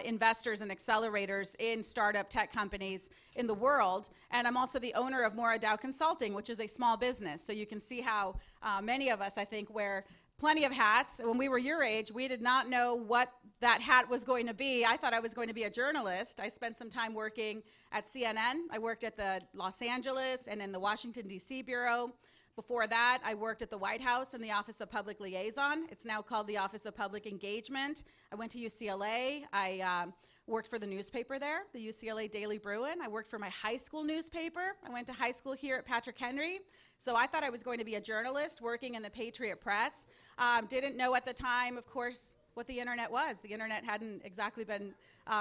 investors and accelerators in startup tech companies in the world. And I'm also the owner of Mora Dow Consulting, which is a small business. So you can see how many of us, I think, wear plenty of hats. When we were your age, we did not know what that hat was going to be. I thought I was going to be a journalist. I spent some time working at CNN. I worked at the Los Angeles and in the Washington, D.C. bureau. Before that, I worked at the White House in the Office of Public Liaison. It's now called the Office of Public Engagement. I went to UCLA. I worked for the newspaper there, the UCLA Daily Bruin. I worked for my high school newspaper. I went to high school here at Patrick Henry. So I thought I was going to be a journalist working in the Patriot Press. Didn't know at the time, of course, what the internet was. The internet hadn't exactly been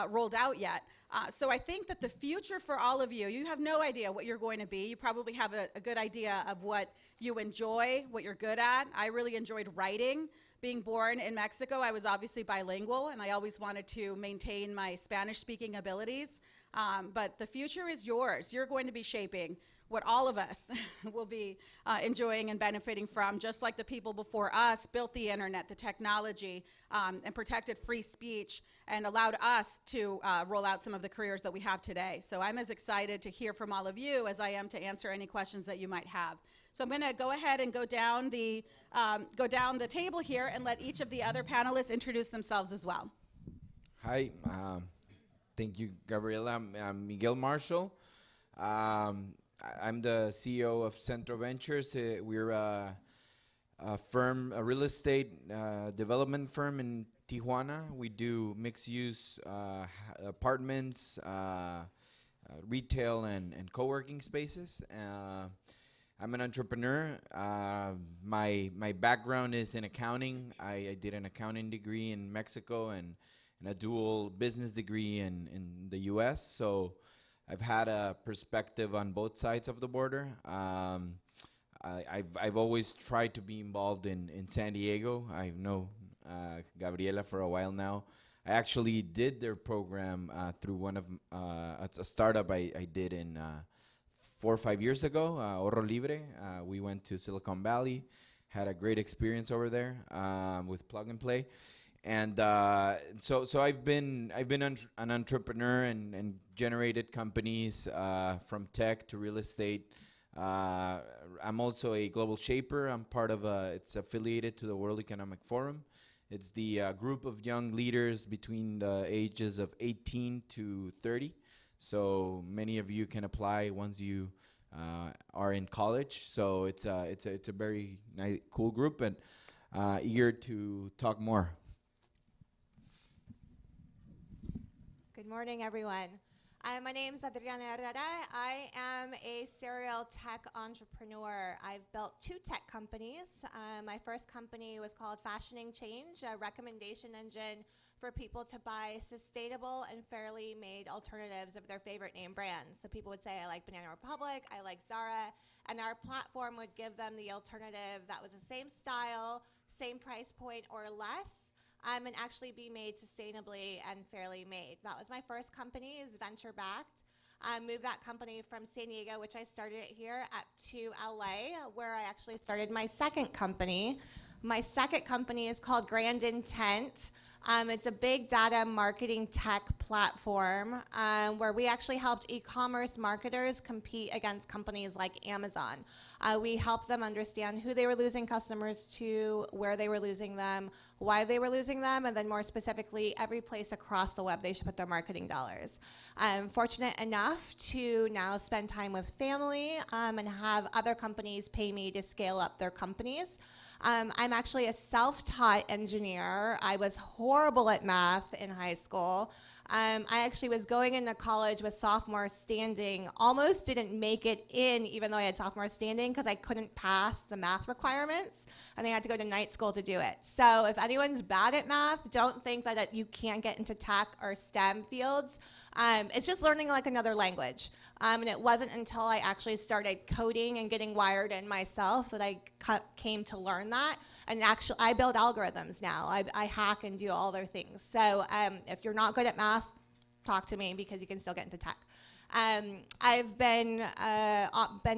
rolled out yet. So I think that the future for all of you, you have no idea what you're going to be. You probably have a good idea of what you enjoy, what you're good at. I really enjoyed writing. Being born in Mexico, I was obviously bilingual, and I always wanted to maintain my Spanish-speaking abilities. But the future is yours. You're going to be shaping what all of us will be enjoying and benefiting from, just like the people before us built the internet, the technology, and protected free speech, and allowed us to roll out some of the careers that we have today. So I'm as excited to hear from all of you as I am to answer any questions that you might have. So I'm going to go ahead and go down the table here and let each of the other panelists introduce themselves as well. Hi, thank you, Gabriela. I'm Miguel Marshall. I'm the CEO of Centro Ventures. We're a firm, a real estate development firm in Tijuana. We do mixed-use apartments, retail, and co-working spaces. I'm an entrepreneur. My background is in accounting. I did an accounting degree in Mexico and a dual business degree in the U.S. So I've had a perspective on both sides of the border. I've always tried to be involved in San Diego. I know Gabriela for a while now. I actually did their program through one of a startup I did in 4 or 5 years ago, Ahorro Libre. We went to Silicon Valley, had a great experience over there with Plug and Play. And so I've been an entrepreneur and generated companies from tech to real estate. I'm also a global shaper. I'm part of it's affiliated to the World Economic Forum. It's the group of young leaders between the ages of 18 to 30. So many of you can apply once you are in college. So it's a very nice, cool group, and eager to talk more. Good morning, everyone. My name is Adriana Herrera. I am a serial tech entrepreneur. I've built 2 tech companies. My first company was called Fashioning Change, a recommendation engine for people to buy sustainable and fairly made alternatives of their favorite name brands. So people would say, I like Banana Republic, I like Zara, and our platform would give them the alternative that was the same style, same price point, or less, and actually be made sustainably and fairly made. That was my first company, is venture-backed. I moved that company from San Diego, which I started it here, to LA, where I actually started my second company. My second company is called Grand Intent. It's a big data marketing tech platform where we actually helped e-commerce marketers compete against companies like Amazon. We helped them understand who they were losing customers to, where they were losing them, why they were losing them, and then more specifically, every place across the web they should put their marketing dollars. I'm fortunate enough to now spend time with family and have other companies pay me to scale up their companies. I'm actually a self-taught engineer. I was horrible at math in high school. I actually was going into college with sophomore standing, almost didn't make it in even though I had sophomore standing because I couldn't pass the math requirements, and I had to go to night school to do it. So if anyone's bad at math, don't think that you can't get into tech or STEM fields. It's just learning like another language. And it wasn't until I actually started coding and getting wired in myself that I came to learn that. And actually, I build algorithms now. I hack and do all their things. So if you're not good at math, talk to me because you can still get into tech. I've been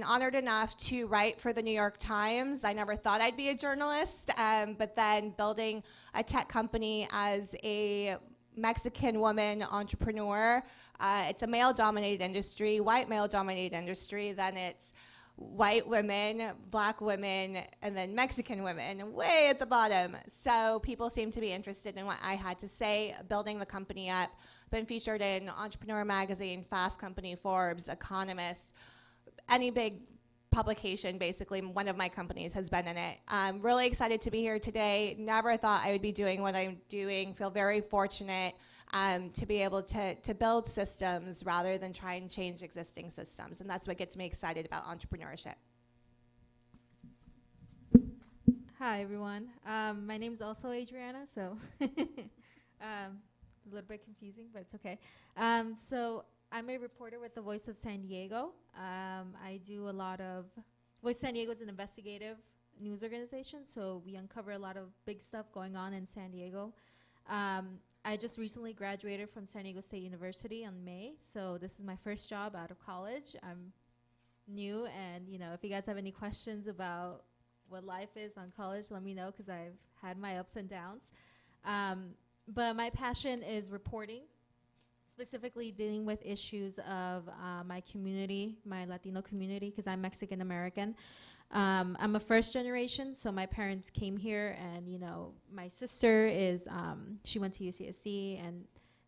honored enough to write for the New York Times. I never thought I'd be a journalist, but then building a tech company as a Mexican woman entrepreneur. It's a male-dominated industry, white male-dominated industry. Then it's white women, black women, and then Mexican women, way at the bottom. So people seem to be interested in what I had to say, building the company up. Been featured in Entrepreneur Magazine, Fast Company, Forbes, Economist, any big publication, basically, one of my companies has been in it. I'm really excited to be here today. Never thought I would be doing what I'm doing. Feel very fortunate to be able to build systems rather than try and change existing systems. And that's what gets me excited about entrepreneurship. Hi, everyone. My name's also Adriana, so a little bit confusing, but it's okay. So I'm a reporter with the Voice of San Diego. I do a lot of, Voice of San Diego is an investigative news organization, so we uncover a lot of big stuff going on in San Diego. I just recently graduated from San Diego State University in May, so this is my first job out of college. I'm new, and if you guys have any questions about what life is on college, let me know, because I've had my ups and downs. But my passion is reporting, specifically dealing with issues of my community, my Latino community, because I'm Mexican American. I'm a first generation, so my parents came here, and my sister is, she went to UCSC, and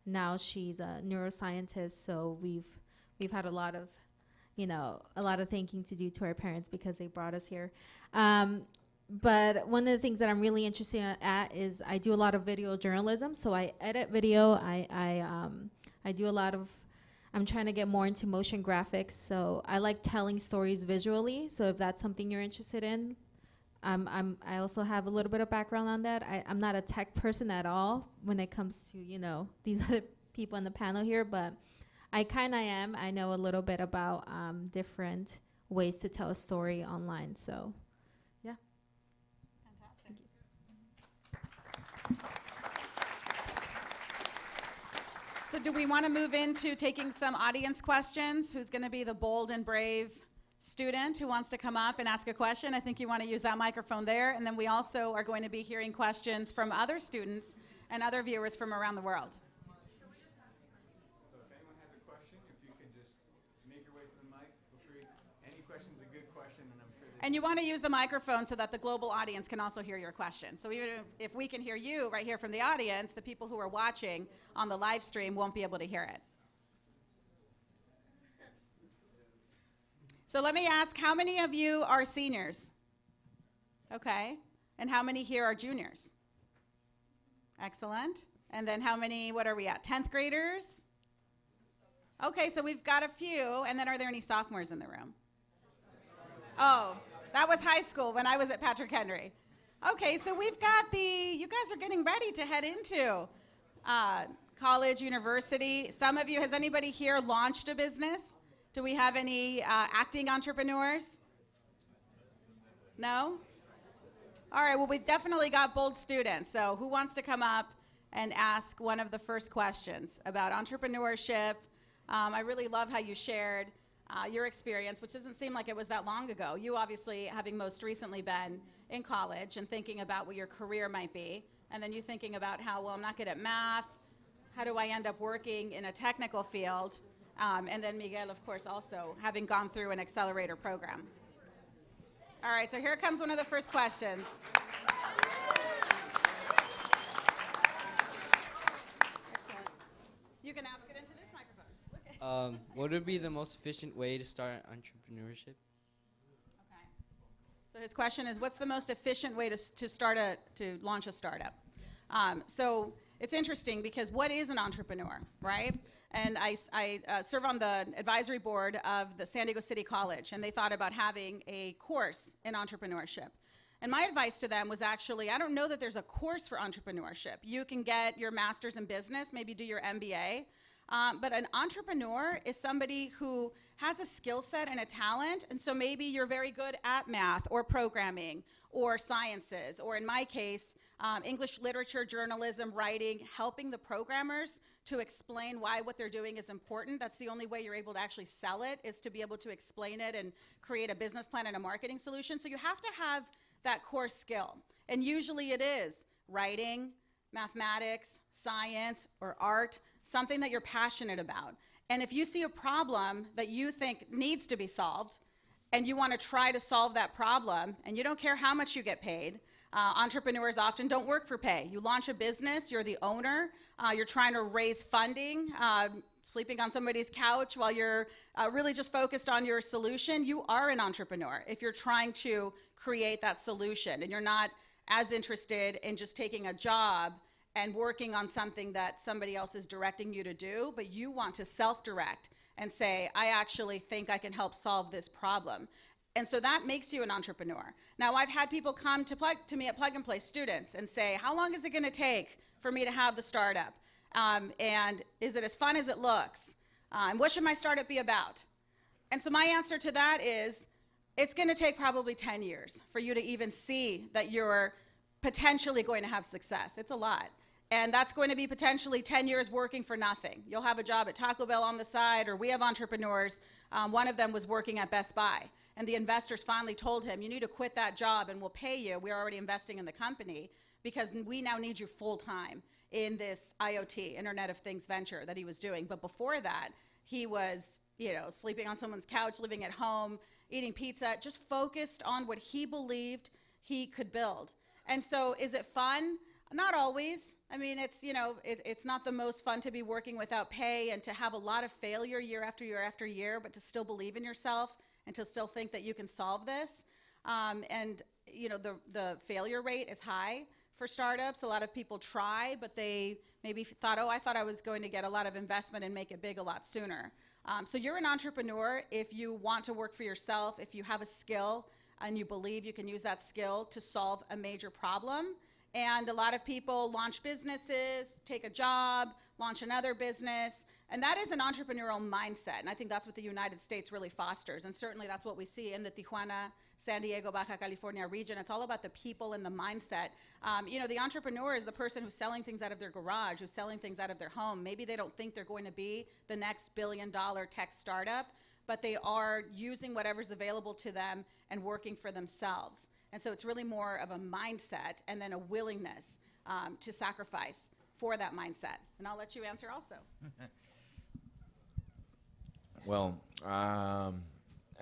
now she's a neuroscientist, so we've had a lot of thinking to do to our parents because they brought us here. But one of the things that I'm really interested at is I do a lot of video journalism. So I edit video. I do a lot of, I'm trying to get more into motion graphics. So I like telling stories visually. So if that's something you're interested in, I also have a little bit of background on that. I'm not a tech person at all when it comes to, these other people in the panel here, but I kind of am. I know a little bit about different ways to tell a story online. So. So do we want to move into taking some audience questions? Who's going to be the bold and brave student who wants to come up and ask a question? I think you want to use that microphone there. And then we also are going to be hearing questions from other students and other viewers from around the world. So if anyone has a question, if you can just make your way to the mic, feel free. Any question's a good question, and I'm sure And you want to use the microphone so that the global audience can also hear your question. So even if we can hear you right here from the audience, the people who are watching on the live stream won't be able to hear it. So let me ask, how many of you are seniors? Okay. And how many here are juniors? Excellent. And then how many, what are we at, 10th graders? Okay, so we've got a few. And then are there any sophomores in the room? Oh, that was high school when I was at Patrick Henry. Okay, so we've got you guys are getting ready to head into college, university. Some of you, has anybody here launched a business? Do we have any acting entrepreneurs? No? All right, well, we've definitely got bold students. So who wants to come up and ask one of the first questions about entrepreneurship? I really love how you shared your experience, which doesn't seem like it was that long ago. You obviously having most recently been in college and thinking about what your career might be, and then you thinking about how, well, I'm not good at math. How do I end up working in a technical field? And then Miguel, of course, also having gone through an accelerator program. All right, so here comes one of the first questions. Excellent. You can ask it into this microphone. What would be the most efficient way to start entrepreneurship? Okay. So his question is, what's the most efficient way to launch a startup? So it's interesting because what is an entrepreneur, right? And I serve on the advisory board of the San Diego City College, and they thought about having a course in entrepreneurship. And my advice to them was actually, I don't know that there's a course for entrepreneurship. You can get your master's in business, maybe do your MBA, but an entrepreneur is somebody who has a skill set and a talent, and so maybe you're very good at math or programming or sciences, or in my case, English literature, journalism, writing, helping the programmers to explain why what they're doing is important. That's the only way you're able to actually sell it, is to be able to explain it and create a business plan and a marketing solution. So you have to have that core skill. And usually it is writing, mathematics, science, or art, something that you're passionate about. And if you see a problem that you think needs to be solved, and you want to try to solve that problem, and you don't care how much you get paid, entrepreneurs often don't work for pay. You launch a business, you're the owner, you're trying to raise funding, sleeping on somebody's couch while you're really just focused on your solution. You are an entrepreneur if you're trying to create that solution, and you're not as interested in just taking a job and working on something that somebody else is directing you to do, but you want to self-direct and say, I actually think I can help solve this problem. And so that makes you an entrepreneur. Now, I've had people come to me at Plug and Play, students, and say, how long is it going to take for me to have the startup? And is it as fun as it looks? And what should my startup be about? And so my answer to that is, it's going to take probably 10 years for you to even see that you're potentially going to have success. It's a lot. And that's going to be potentially 10 years working for nothing. You'll have a job at Taco Bell on the side, or we have entrepreneurs. One of them was working at Best Buy. And the investors finally told him, you need to quit that job and we'll pay you. We're already investing in the company because we now need you full time in this IoT, Internet of Things venture that he was doing. But before that, he was, sleeping on someone's couch, living at home, eating pizza, just focused on what he believed he could build. And so is it fun? Not always. I mean, it's not the most fun to be working without pay and to have a lot of failure year after year after year, but to still believe in yourself and to still think that you can solve this. The failure rate is high for startups. A lot of people try, but they maybe thought, I thought I was going to get a lot of investment and make it big a lot sooner. So you're an entrepreneur if you want to work for yourself, if you have a skill and you believe you can use that skill to solve a major problem. And a lot of people launch businesses, take a job, launch another business, and that is an entrepreneurial mindset. And I think that's what the United States really fosters. And certainly that's what we see in the Tijuana, San Diego, Baja California region. It's all about the people and the mindset. The entrepreneur is the person who's selling things out of their garage, who's selling things out of their home. Maybe they don't think they're going to be the next billion-dollar tech startup, but they are using whatever's available to them and working for themselves. And so it's really more of a mindset and then a willingness to sacrifice for that mindset. And I'll let you answer also. Well,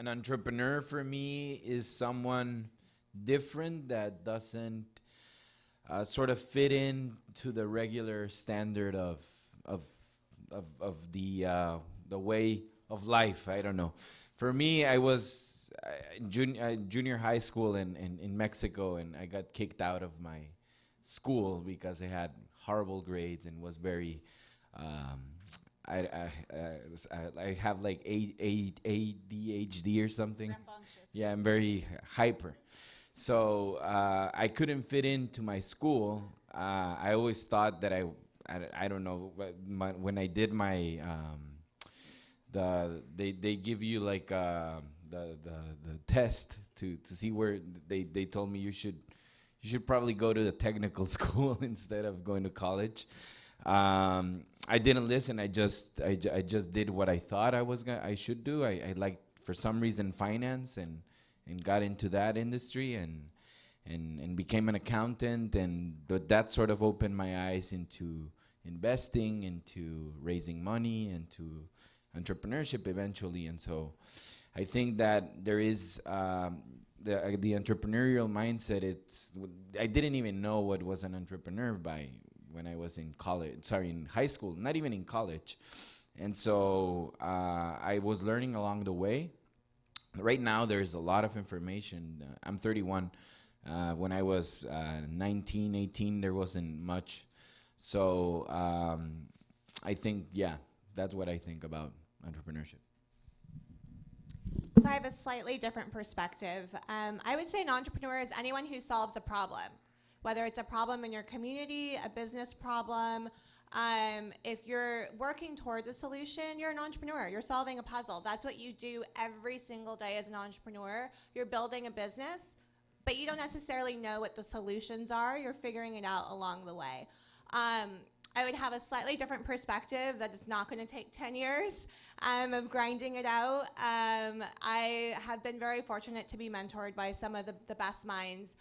an entrepreneur for me is someone different that doesn't sort of fit in to the regular standard of the way of life. I don't know. For me, I was in junior high school in Mexico, and I got kicked out of my school because I had horrible grades and was very I have like ADHD or something. Yeah, I'm very hyper. So I couldn't fit into my school. I always thought that I don't know, when I did my they give you like the test to see where they told me you should probably go to the technical school instead of going to college. I didn't listen. I just did what I thought I should do. I liked, for some reason, finance, and got into that industry and became an accountant, but that sort of opened my eyes into investing, into raising money, into entrepreneurship eventually. And so I think that there is the entrepreneurial mindset. I didn't even know what was an entrepreneur when I was in high school, not even in college. And so I was learning along the way. Right now, there's a lot of information. I'm 31. When I was 19, 18, there wasn't much. So I think, that's what I think about entrepreneurship. So I have a slightly different perspective. I would say an entrepreneur is anyone who solves a problem, whether it's a problem in your community, a business problem. If you're working towards a solution, you're an entrepreneur. You're solving a puzzle. That's what you do every single day as an entrepreneur. You're building a business, but you don't necessarily know what the solutions are. You're figuring it out along the way. I would have a slightly different perspective that it's not going to take 10 years of grinding it out. I have been very fortunate to be mentored by some of the best minds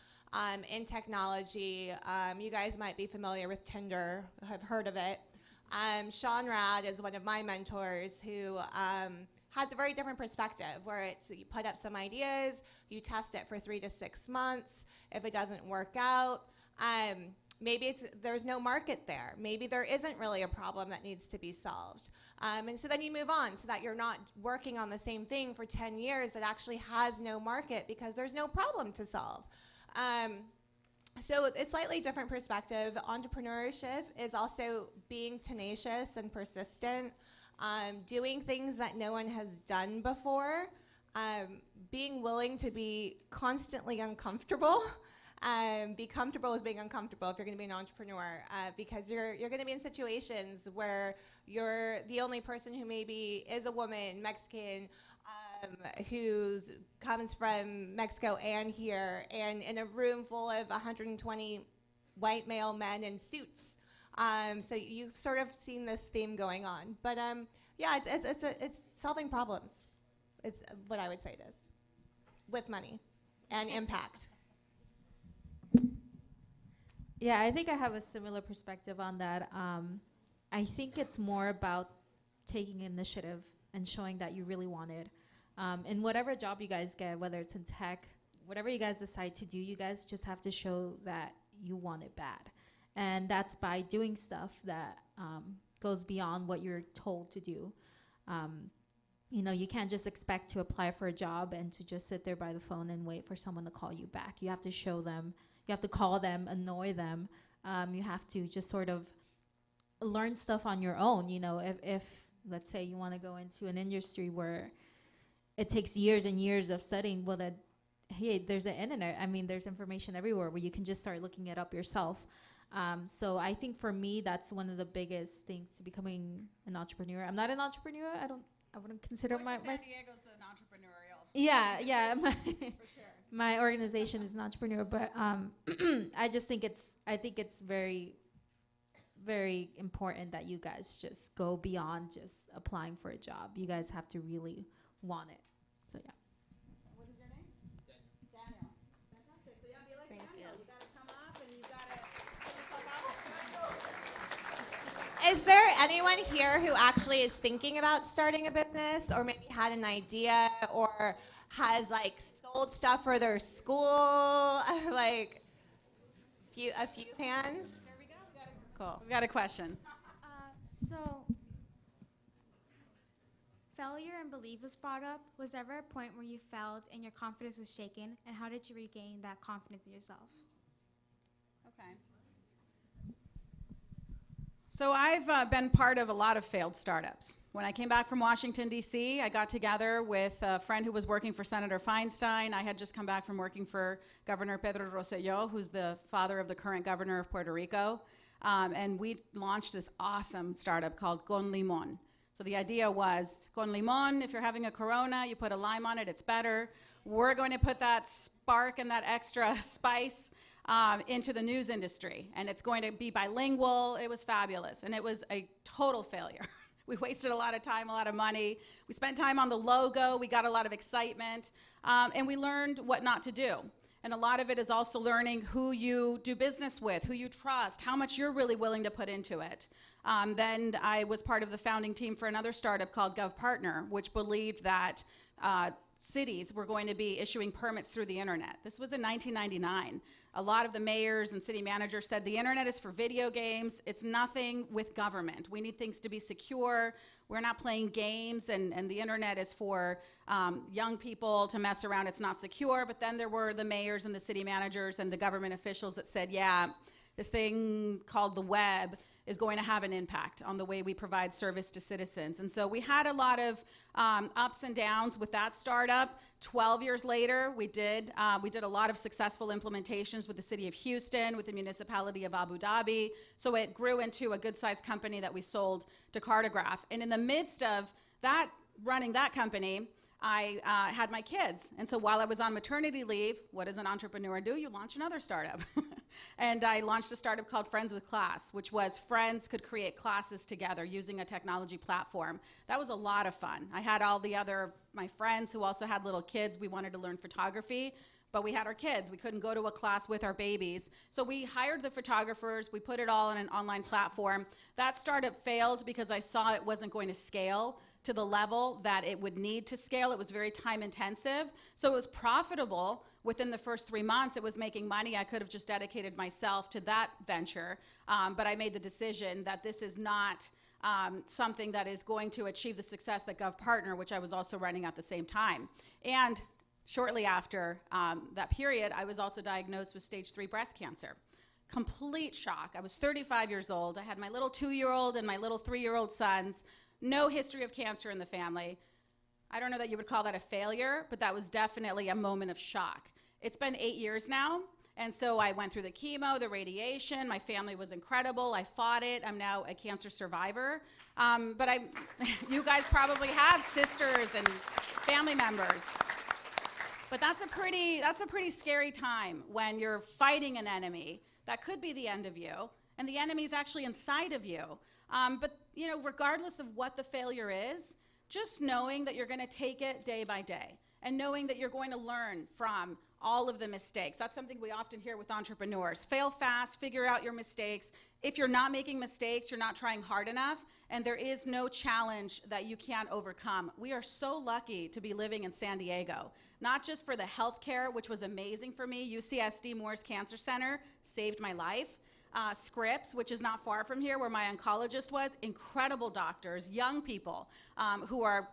in technology. You guys might be familiar with Tinder, have heard of it. Sean Rad is one of my mentors who has a very different perspective, where it's you put up some ideas, you test it for 3 to 6 months. If it doesn't work out, maybe there's no market there. Maybe there isn't really a problem that needs to be solved. And so then you move on so that you're not working on the same thing for 10 years that actually has no market because there's no problem to solve. So it's slightly different perspective. Entrepreneurship is also being tenacious and persistent, doing things that no one has done before, being willing to be constantly uncomfortable. Be comfortable with being uncomfortable if you're going to be an entrepreneur, because you're going to be in situations where you're the only person who maybe is a woman, Mexican, who comes from Mexico and here, and in a room full of 120 white male men in suits. So you've sort of seen this theme going on. But it's solving problems. It's what I would say it is, with money and impact. Yeah, I think I have a similar perspective on that. I think it's more about taking initiative and showing that you really want it. In whatever job you guys get, whether it's in tech, whatever you guys decide to do, you guys just have to show that you want it bad. And that's by doing stuff that goes beyond what you're told to do. You can't just expect to apply for a job and to just sit there by the phone and wait for someone to call you back. You have to show them. You have to call them, annoy them. You have to just sort of learn stuff on your own. If let's say you want to go into an industry where it takes years and years of studying, well, then, hey, there's the internet. I mean, there's information everywhere where you can just start looking it up yourself. So I think for me, that's one of the biggest things to becoming an entrepreneur. I'm not an entrepreneur. I wouldn't consider San Diego's an entrepreneurial. Yeah. For sure. My organization is an entrepreneur, but I think it's very, very important that you guys just go beyond just applying for a job. You guys have to really want it. So yeah. What is your name? Daniel. Fantastic. So be like Daniel. You gotta come up and you gotta put yourself out there. Is there anyone here who actually is thinking about starting a business, or maybe had an idea, or has like sold stuff for their school? Like a few hands. There we go. Cool. We got a question. So, failure and belief was brought up. Was there ever a point where you failed and your confidence was shaken, and how did you regain that confidence in yourself? Okay. So I've been part of a lot of failed startups. When I came back from Washington, D.C., I got together with a friend who was working for Senator Feinstein. I had just come back from working for Governor Pedro Rosselló, who's the father of the current governor of Puerto Rico. And we launched this awesome startup called Con Limón. So the idea was, Con Limón, if you're having a Corona, you put a lime on it, it's better. We're going to put that spark and that extra spice into the news industry. And it's going to be bilingual. It was fabulous. And it was a total failure. We wasted a lot of time, a lot of money. We spent time on the logo. We got a lot of excitement. And we learned what not to do. And a lot of it is also learning who you do business with, who you trust, how much you're really willing to put into it. Then I was part of the founding team for another startup called GovPartner, which believed that cities were going to be issuing permits through the internet. This was in 1999. A lot of the mayors and city managers said the internet is for video games. It's nothing with government. We need things to be secure. We're not playing games, and the internet is for young people to mess around. It's not secure. But then there were the mayors and the city managers and the government officials that said, yeah, this thing called the web is going to have an impact on the way we provide service to citizens. And so we had a lot of ups and downs with that startup. 12 years later, we did a lot of successful implementations with the city of Houston, with the municipality of Abu Dhabi. So it grew into a good-sized company that we sold to Cartograph. And in the midst of that, running that company, I had my kids. And so while I was on maternity leave, what does an entrepreneur do? You launch another startup. And I launched a startup called Friends with Class, which was friends could create classes together using a technology platform. That was a lot of fun. I had all my friends who also had little kids. We wanted to learn photography, but we had our kids. We couldn't go to a class with our babies. So we hired the photographers. We put it all on an online platform. That startup failed because I saw it wasn't going to scale to the level that it would need to scale. It was very time intensive. So it was profitable. Within the first 3 months, it was making money. I could have just dedicated myself to that venture. But I made the decision that this is not something that is going to achieve the success that GovPartner, which I was also running at the same time. And shortly after that period, I was also diagnosed with stage 3 breast cancer. Complete shock. I was 35 years old. I had my little 2-year-old and my little 3-year-old sons. No history of cancer in the family. I don't know that you would call that a failure, but that was definitely a moment of shock. It's been 8 years now, and so I went through the chemo, the radiation. My family was incredible. I fought it. I'm now a cancer survivor. But you guys probably have sisters and family members. But that's a pretty scary time when you're fighting an enemy that could be the end of you, and the enemy is actually inside of you. But regardless of what the failure is, just knowing that you're going to take it day by day and knowing that you're going to learn from all of the mistakes. That's something we often hear with entrepreneurs. Fail fast, figure out your mistakes. If you're not making mistakes, you're not trying hard enough, and there is no challenge that you can't overcome. We are so lucky to be living in San Diego, not just for the healthcare, which was amazing for me. UCSD Moores Cancer Center saved my life. Scripps, which is not far from here where my oncologist was, incredible doctors, young people who are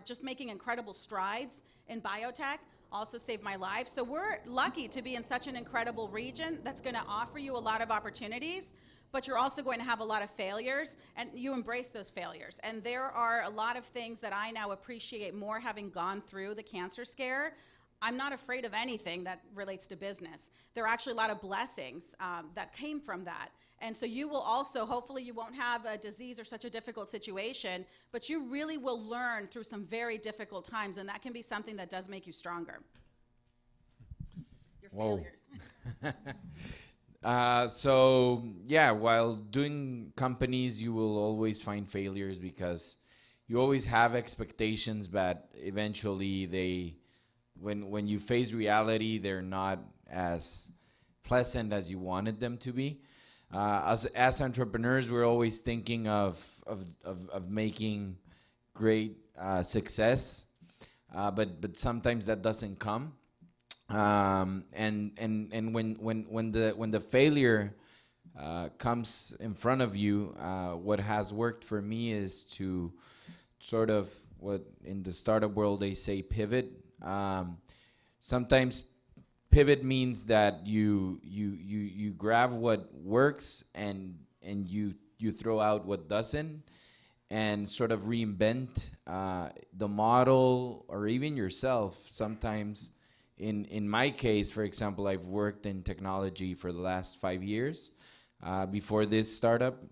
just making incredible strides in biotech, also saved my life. So we're lucky to be in such an incredible region that's going to offer you a lot of opportunities, but you're also going to have a lot of failures, and you embrace those failures. And there are a lot of things that I now appreciate more having gone through the cancer scare. I'm not afraid of anything that relates to business. There are actually a lot of blessings that came from that. And so you will also, hopefully you won't have a disease or such a difficult situation, but you really will learn through some very difficult times, and that can be something that does make you stronger. Your failures. So yeah, while doing companies, you will always find failures because you always have expectations, but eventually when you face reality, they're not as pleasant as you wanted them to be. As entrepreneurs, we're always thinking of of making great success, but sometimes that doesn't come. And when the failure comes in front of you, what has worked for me is to sort of, what in the startup world they say, pivot. Sometimes pivot means that you grab what works and you throw out what doesn't, and sort of reinvent the model or even yourself. Sometimes, in my case, for example, I've worked in technology for the last 5 years. Before this startup,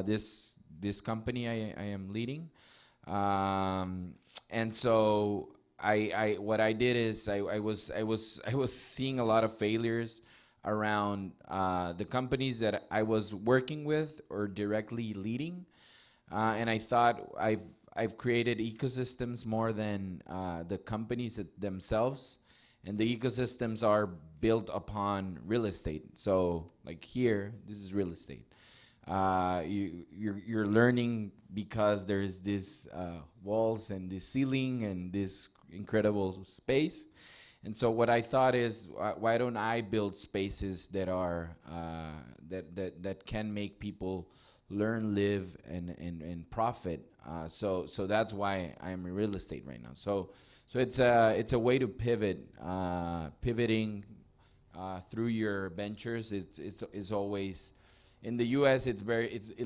this company I am leading, and so what I did is I was seeing a lot of failures around the companies that I was working with or directly leading, and I thought I've created ecosystems more than the companies themselves, and the ecosystems are built upon real estate. So like here, this is real estate. You're learning because there's this walls and this ceiling and this incredible space. And so what I thought is, why don't I build spaces that are that can make people learn, live, and profit. So that's why I'm in real estate right now. So it's a way to pivot, pivoting through your ventures. It's always, in the U.S. it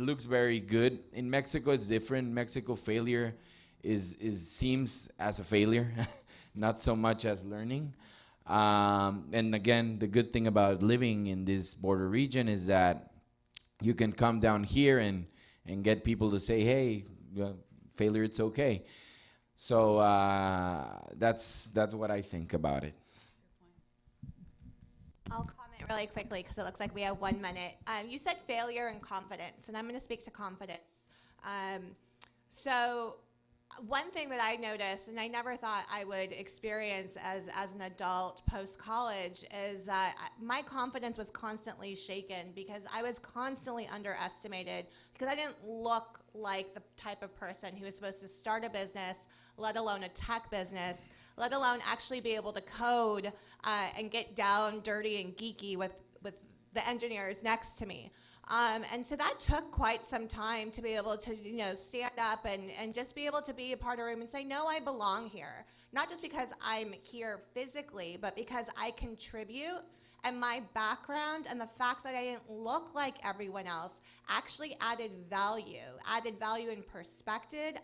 looks very good. In Mexico it's different. Mexico, failure seems as a failure, not so much as learning. And again, the good thing about living in this border region is that you can come down here and get people to say, hey, failure, it's okay. So that's what I think about it. I'll comment really quickly because it looks like we have 1 minute. You said failure and confidence, and I'm going to speak to confidence. So one thing that I noticed, and I never thought I would experience as an adult post-college, is that my confidence was constantly shaken because I was constantly underestimated because I didn't look like the type of person who was supposed to start a business, let alone a tech business, let alone actually be able to code and get down dirty and geeky with the engineers next to me. And so that took quite some time to be able to, stand up and just be able to be a part of a room and say, no, I belong here. Not just because I'm here physically, but because I contribute, and my background and the fact that I didn't look like everyone else actually added value in perspective,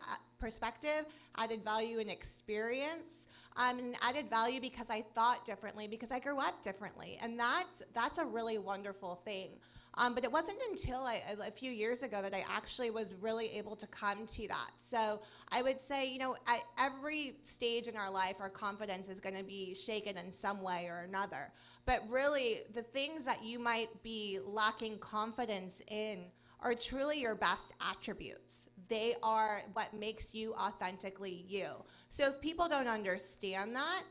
added value in experience, and added value because I thought differently, because I grew up differently. And that's a really wonderful thing. But it wasn't until a few years ago that I actually was really able to come to that. So I would say, at every stage in our life, our confidence is going to be shaken in some way or another. But really, the things that you might be lacking confidence in are truly your best attributes. They are what makes you authentically you. So if people don't understand that,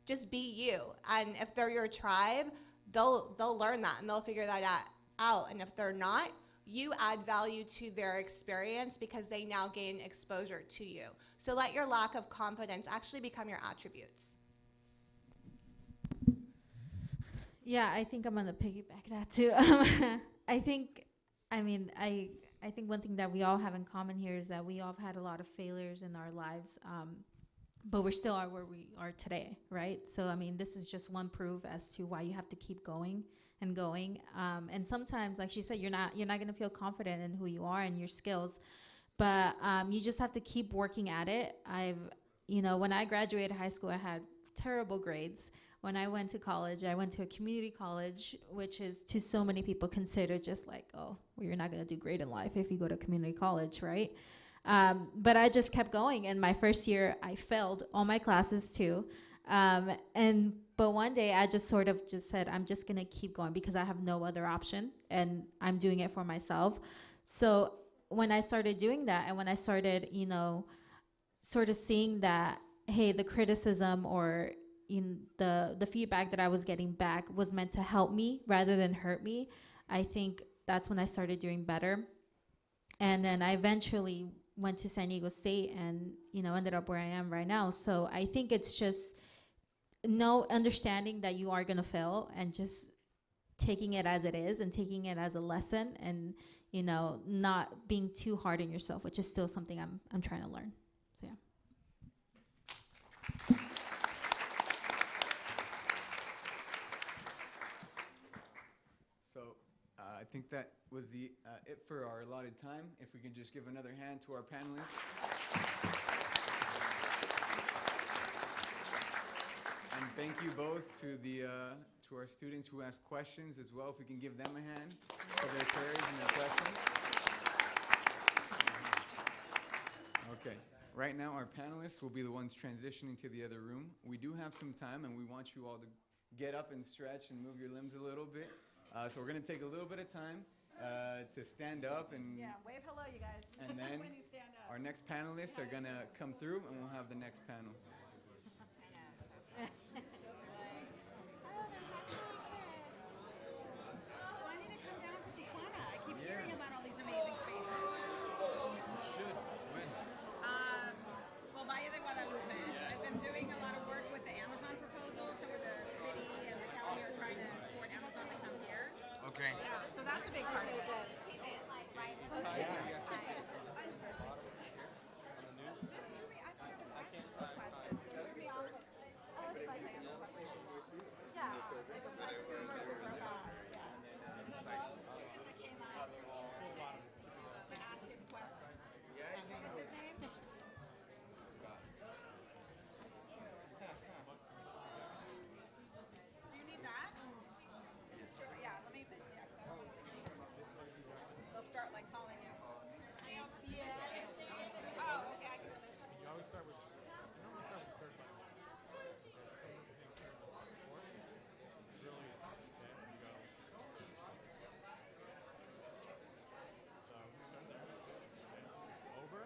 just be you. And if they're your tribe, they'll learn that and they'll figure that out. And if they're not, you add value to their experience because they now gain exposure to you. So let your lack of confidence actually become your attributes. Yeah, I think I'm gonna piggyback that too. I think one thing that we all have in common here is that we all have had a lot of failures in our lives, but we still are where we are today, right? So this is just one proof as to why you have to keep going and going. And sometimes, like she said, you're not gonna feel confident in who you are and your skills, but you just have to keep working at it. When I graduated high school, I had terrible grades. When I went to college, I went to a community college, which is to so many people considered just like, oh, well, you're not gonna do great in life if you go to community college, right? But I just kept going. And my first year, I failed all my classes too. But one day I just sort of just said, I'm just gonna keep going because I have no other option and I'm doing it for myself. So when I started doing that and when I started, sort of seeing that, hey, the criticism or the feedback that I was getting back was meant to help me rather than hurt me, I think that's when I started doing better. And then I eventually went to San Diego State and, ended up where I am right now. So I think it's just understanding that you are going to fail and just taking it as it is and taking it as a lesson and, not being too hard on yourself, which is still something I'm trying to learn. So, yeah. So I think that was it for our allotted time. If we can just give another hand to our panelists. And thank you both to our students who asked questions as well. If we can give them a hand for their courage and their questions. Okay. Right now, our panelists will be the ones transitioning to the other room. We do have some time, and we want you all to get up and stretch and move your limbs a little bit. So we're going to take a little bit of time to stand up and wave hello, you guys. And then when you stand up. our next panelists are going to come through, and we'll have the next panel. So I need to come down to Tijuana. I keep hearing about all these amazing spaces. You should. When? Well, Valle de Guadalupe. I've been doing a lot of work with the Amazon proposal, so where the city and the county are trying to afford Amazon to come here. Okay. Yeah, so that's a big part of it. This threw me, I thought it was asking for questions, so it threw me off. Oh, it's like the answer questions. Yeah, it was like super, super fast, yeah. The student that came up to ask his question. What was his name? Do you need that? Is it sure? Yeah, let me, yeah. They'll start like calling you. Oh, okay, I can do this. You always start with, third button. Really, then you go. So, over.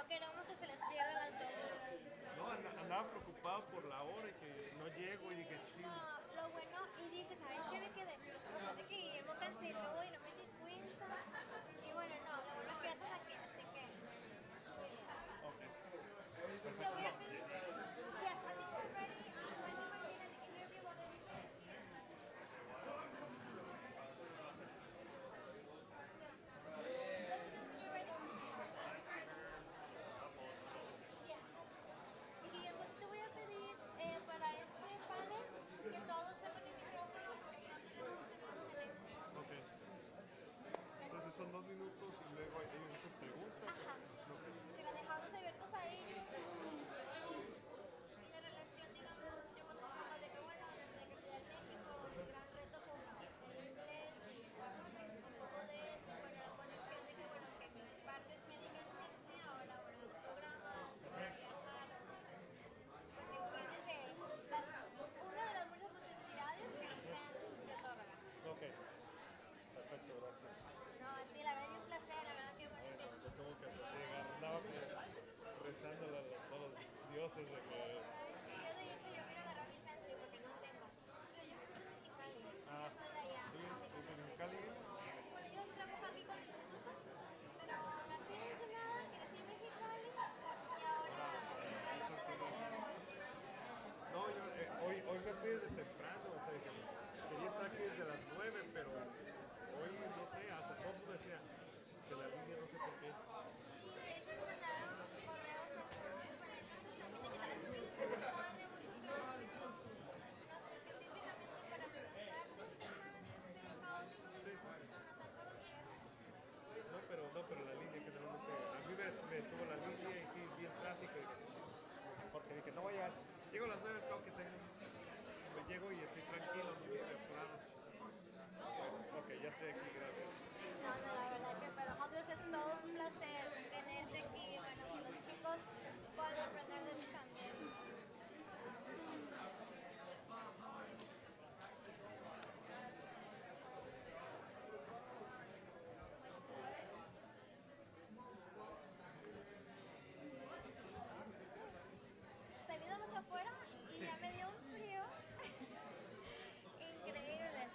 queremos que se les pierda el autobús. No, andaba preocupado por la hora y que no llego y dije, chido. No, lo bueno, y dije, ¿sabes qué me quedé? Lo que que Guillermo canceló y no me di cuenta. Y bueno, no, lo bueno es que ya estás aquí, así que muy bien. Ok. Te voy a pedir, yeah, I think we're ready. When you might need an interview, what will you do? Y Guillermo, te voy a pedir para este panel que todos sepan el micrófono porque no tenemos el equipo. Ok. Entonces son 2 minutos y luego ellos hacen preguntas. Ajá. Ok. Si la dejamos abiertos a ellos y la relación, digamos, yo cuando hablaba de que bueno, desde que estoy en México, mi gran reto con el inglés y un poco de eso, bueno, la conexión de que bueno, que mi parte es médica en ciencia, ahora bueno, el programa, viajar, conexiones de una de las muchas posibilidades que están de otorga. Ok. Perfecto, gracias. No, a ti, la verdad es un placer, la verdad que bueno, Bueno, yo tengo que llegar. Andaba como rezándole a todos los dioses de que... y yo de hecho yo quiero agarrar mi centro porque no tengo. Pero yo soy mexicana, Ah, soy de allá. ¿desde Mexicali vienes? Bueno, yo trabajo aquí con el instituto, pero nací en Ensenada, crecí en Mexicali y ahora estoy allá todavía. No, yo hoy me fui desde temprano, o sea, que quería estar aquí desde las 9, pero hoy, no sé, hasta todo el mundo decía que la línea no sé por qué. Sí, de hecho me mandaron correos a todos para el caso también de que tal vez estoy un poco tarde, mucho tráfico. No sé, que típicamente para mí los martes están caóticos, no tanto los viernes. No, pero la línea que normalmente, a mí me tuvo la línea y sí, vi el tráfico, y porque dije, no voy a llegar, llego a las 9, creo que tengo, me llego y estoy tranquilo, no estoy apurado. Bueno, ok, ya estoy aquí, gracias. No, la verdad que para nosotros es todo un placer tenerte aquí, bueno, que los chicos puedan aprender de ti también. Salí más afuera y ya me dio un frío increíble.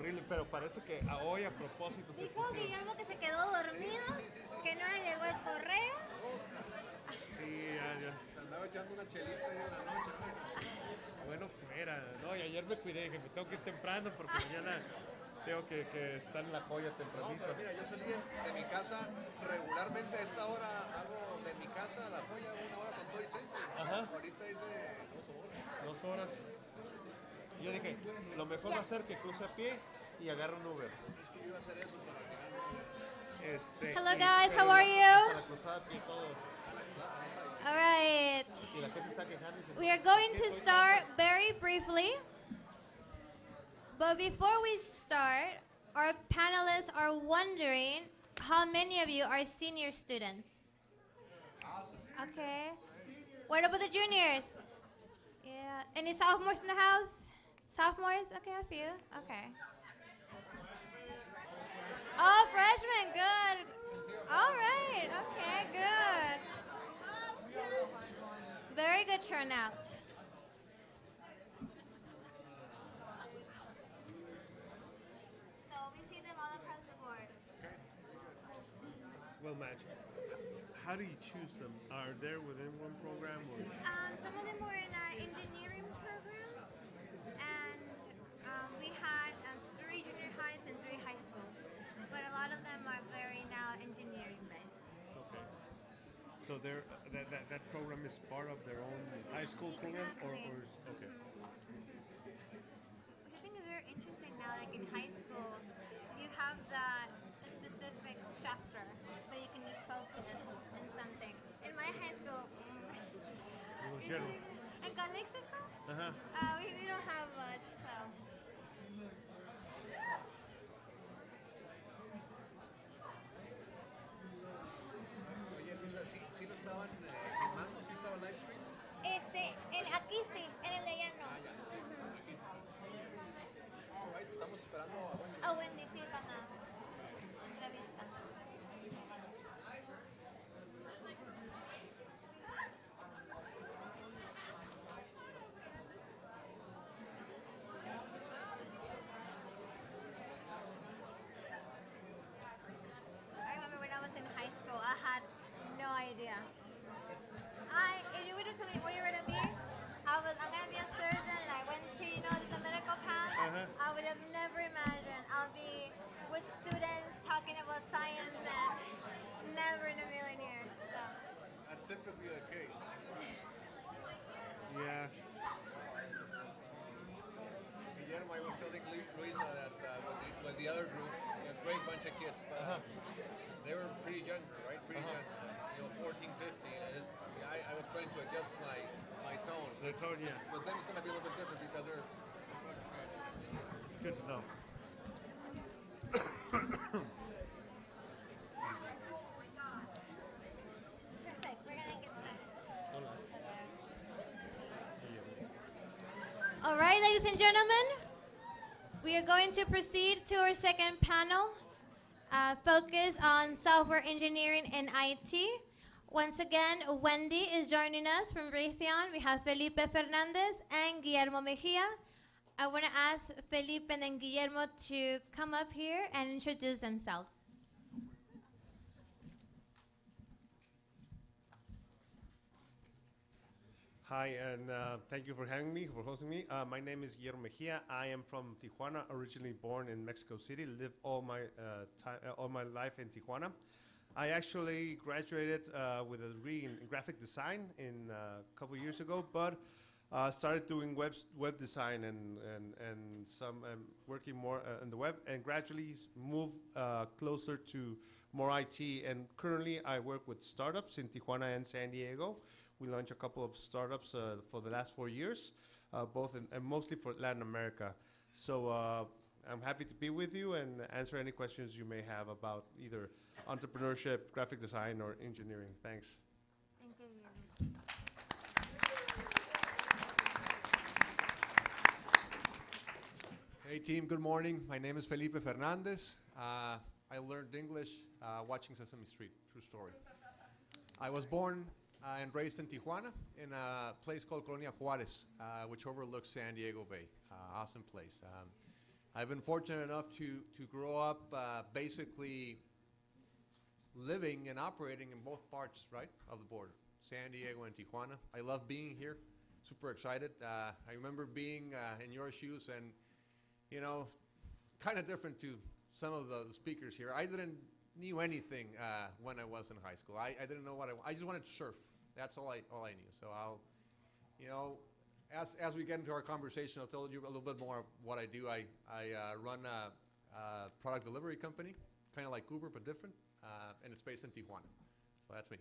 horrible, pero parece que hoy a propósito se Dijo pusieron. Guillermo que se quedó dormido, que no le llegó el correo. Sí, ya. Se andaba echando una chelita ahí en la noche. Bueno, fuera. No, y ayer me cuidé, que me tengo que ir temprano porque mañana tengo que estar en La Joya No, tempranito. pero mira, yo salí de mi casa regularmente a esta hora, hago de mi casa a La Joya 1 hora con todo y centro. Ajá. Ahorita hice 2 horas. 2 horas. Y yo dije, lo mejor va a ser que cruce a pie y agarre un Uber. Es que yo iba a hacer eso, pero al final. Hello guys, how are you? Para cruzar a pie todo. All right. Y la gente está quejando y se- We are going to start very briefly. But before we start, our panelists are wondering how many of you are senior students? Okay. What about the juniors? Yeah. Any sophomores in the house? Sophomores? Okay, a few. Okay. Oh, freshmen. Good. All right. Okay, good. Very good turnout. So we see them all across the board. Well matched. How do you choose them? Are they within one program or? Some of them were in an engineering program, and we had 3 junior highs and 3 high schools. But a lot of them are very now engineering based. Okay. So they're, that program is part of their own high school program or is, okay. Which I think is very interesting now, like in high school, you have that specific chapter, so you can just focus on something. In my high school, General. in Calexico, Uh-huh. we don't have much, so. Oye, Luisa, ¿sí lo estaban filmando? ¿Sí estaba live stream? Aquí sí, en el de allá no. All right, estamos esperando a Wendy. A Wendy sí, con la entrevista. I remember when I was in high school, I had no idea. If you would have told me what you're gonna be, I'm gonna be a surgeon. And I went to, the medical path. I would have never imagined I'll be with students talking about science and never in a million years. So. That's typically the case. Yeah. Guillermo, I was telling Luisa that with the other group, a great bunch of kids, but they were pretty young, right? Pretty young, 14, 15. And I was trying to adjust my tone. The tone, yeah. With them, it's going to be a little bit different because they're. It's good to know. Perfect. We're gonna get started. All right, ladies and gentlemen, we are going to proceed to our second panel, focus on software engineering and IT. Once again, Wendy is joining us from Raytheon. We have Felipe Fernandez and Guillermo Mejia. I want to ask Felipe and then Guillermo to come up here and introduce themselves. Hi, and thank you for having me, for hosting me. My name is Guillermo Mejia. I am from Tijuana, originally born in Mexico City. Lived all my life in Tijuana. I actually graduated with a degree in graphic design a couple years ago, but started doing web design and some working more on the web, and gradually moved closer to more IT. And currently, I work with startups in Tijuana and San Diego. We launched a couple of startups for the last 4 years, both and mostly for Latin America. So I'm happy to be with you and answer any questions you may have about either entrepreneurship, graphic design, or engineering. Thanks. Thank you, Guillermo. Hey team, good morning. My name is Felipe Fernandez. I learned English watching Sesame Street, true story. I was born and raised in Tijuana in a place called Colonia Juarez, which overlooks San Diego Bay. Awesome place. I've been fortunate enough to grow up basically living and operating in both parts, right, of the border, San Diego and Tijuana. I love being here, super excited. I remember being in your shoes and, you know, kind of different to some of the speakers here. I didn't knew anything when I was in high school. I didn't know what I just wanted to surf. That's all I knew. So I'll, you know, as we get into our conversation, I'll tell you a little bit more of what I do. I run a product delivery company, kind of like Uber but different, and it's based in Tijuana. So that's me.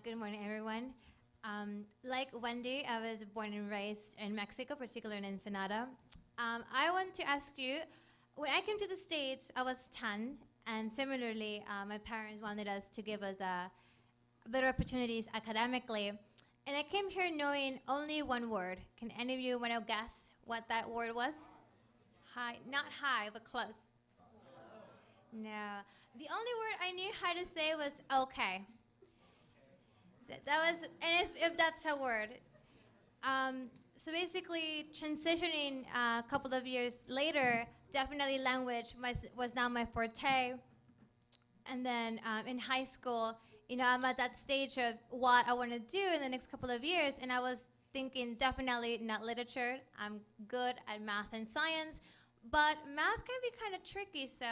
Good morning, everyone. Like Wendy, I was born and raised in Mexico, particularly in Ensenada. I want to ask you, when I came to the States, I was 10, and similarly, my parents wanted us to give us better opportunities academically. And I came here knowing only one word. Can any of you want to guess what that word was? High, not high, but close. No. The only word I knew how to say was okay. That was, and if that's a word. So basically, transitioning a couple of years later, definitely language was now my forte. And then in high school, you know, I'm at that stage of what I want to do in the next couple of years, and I was thinking definitely not literature. I'm good at math and science, but math can be kind of tricky, so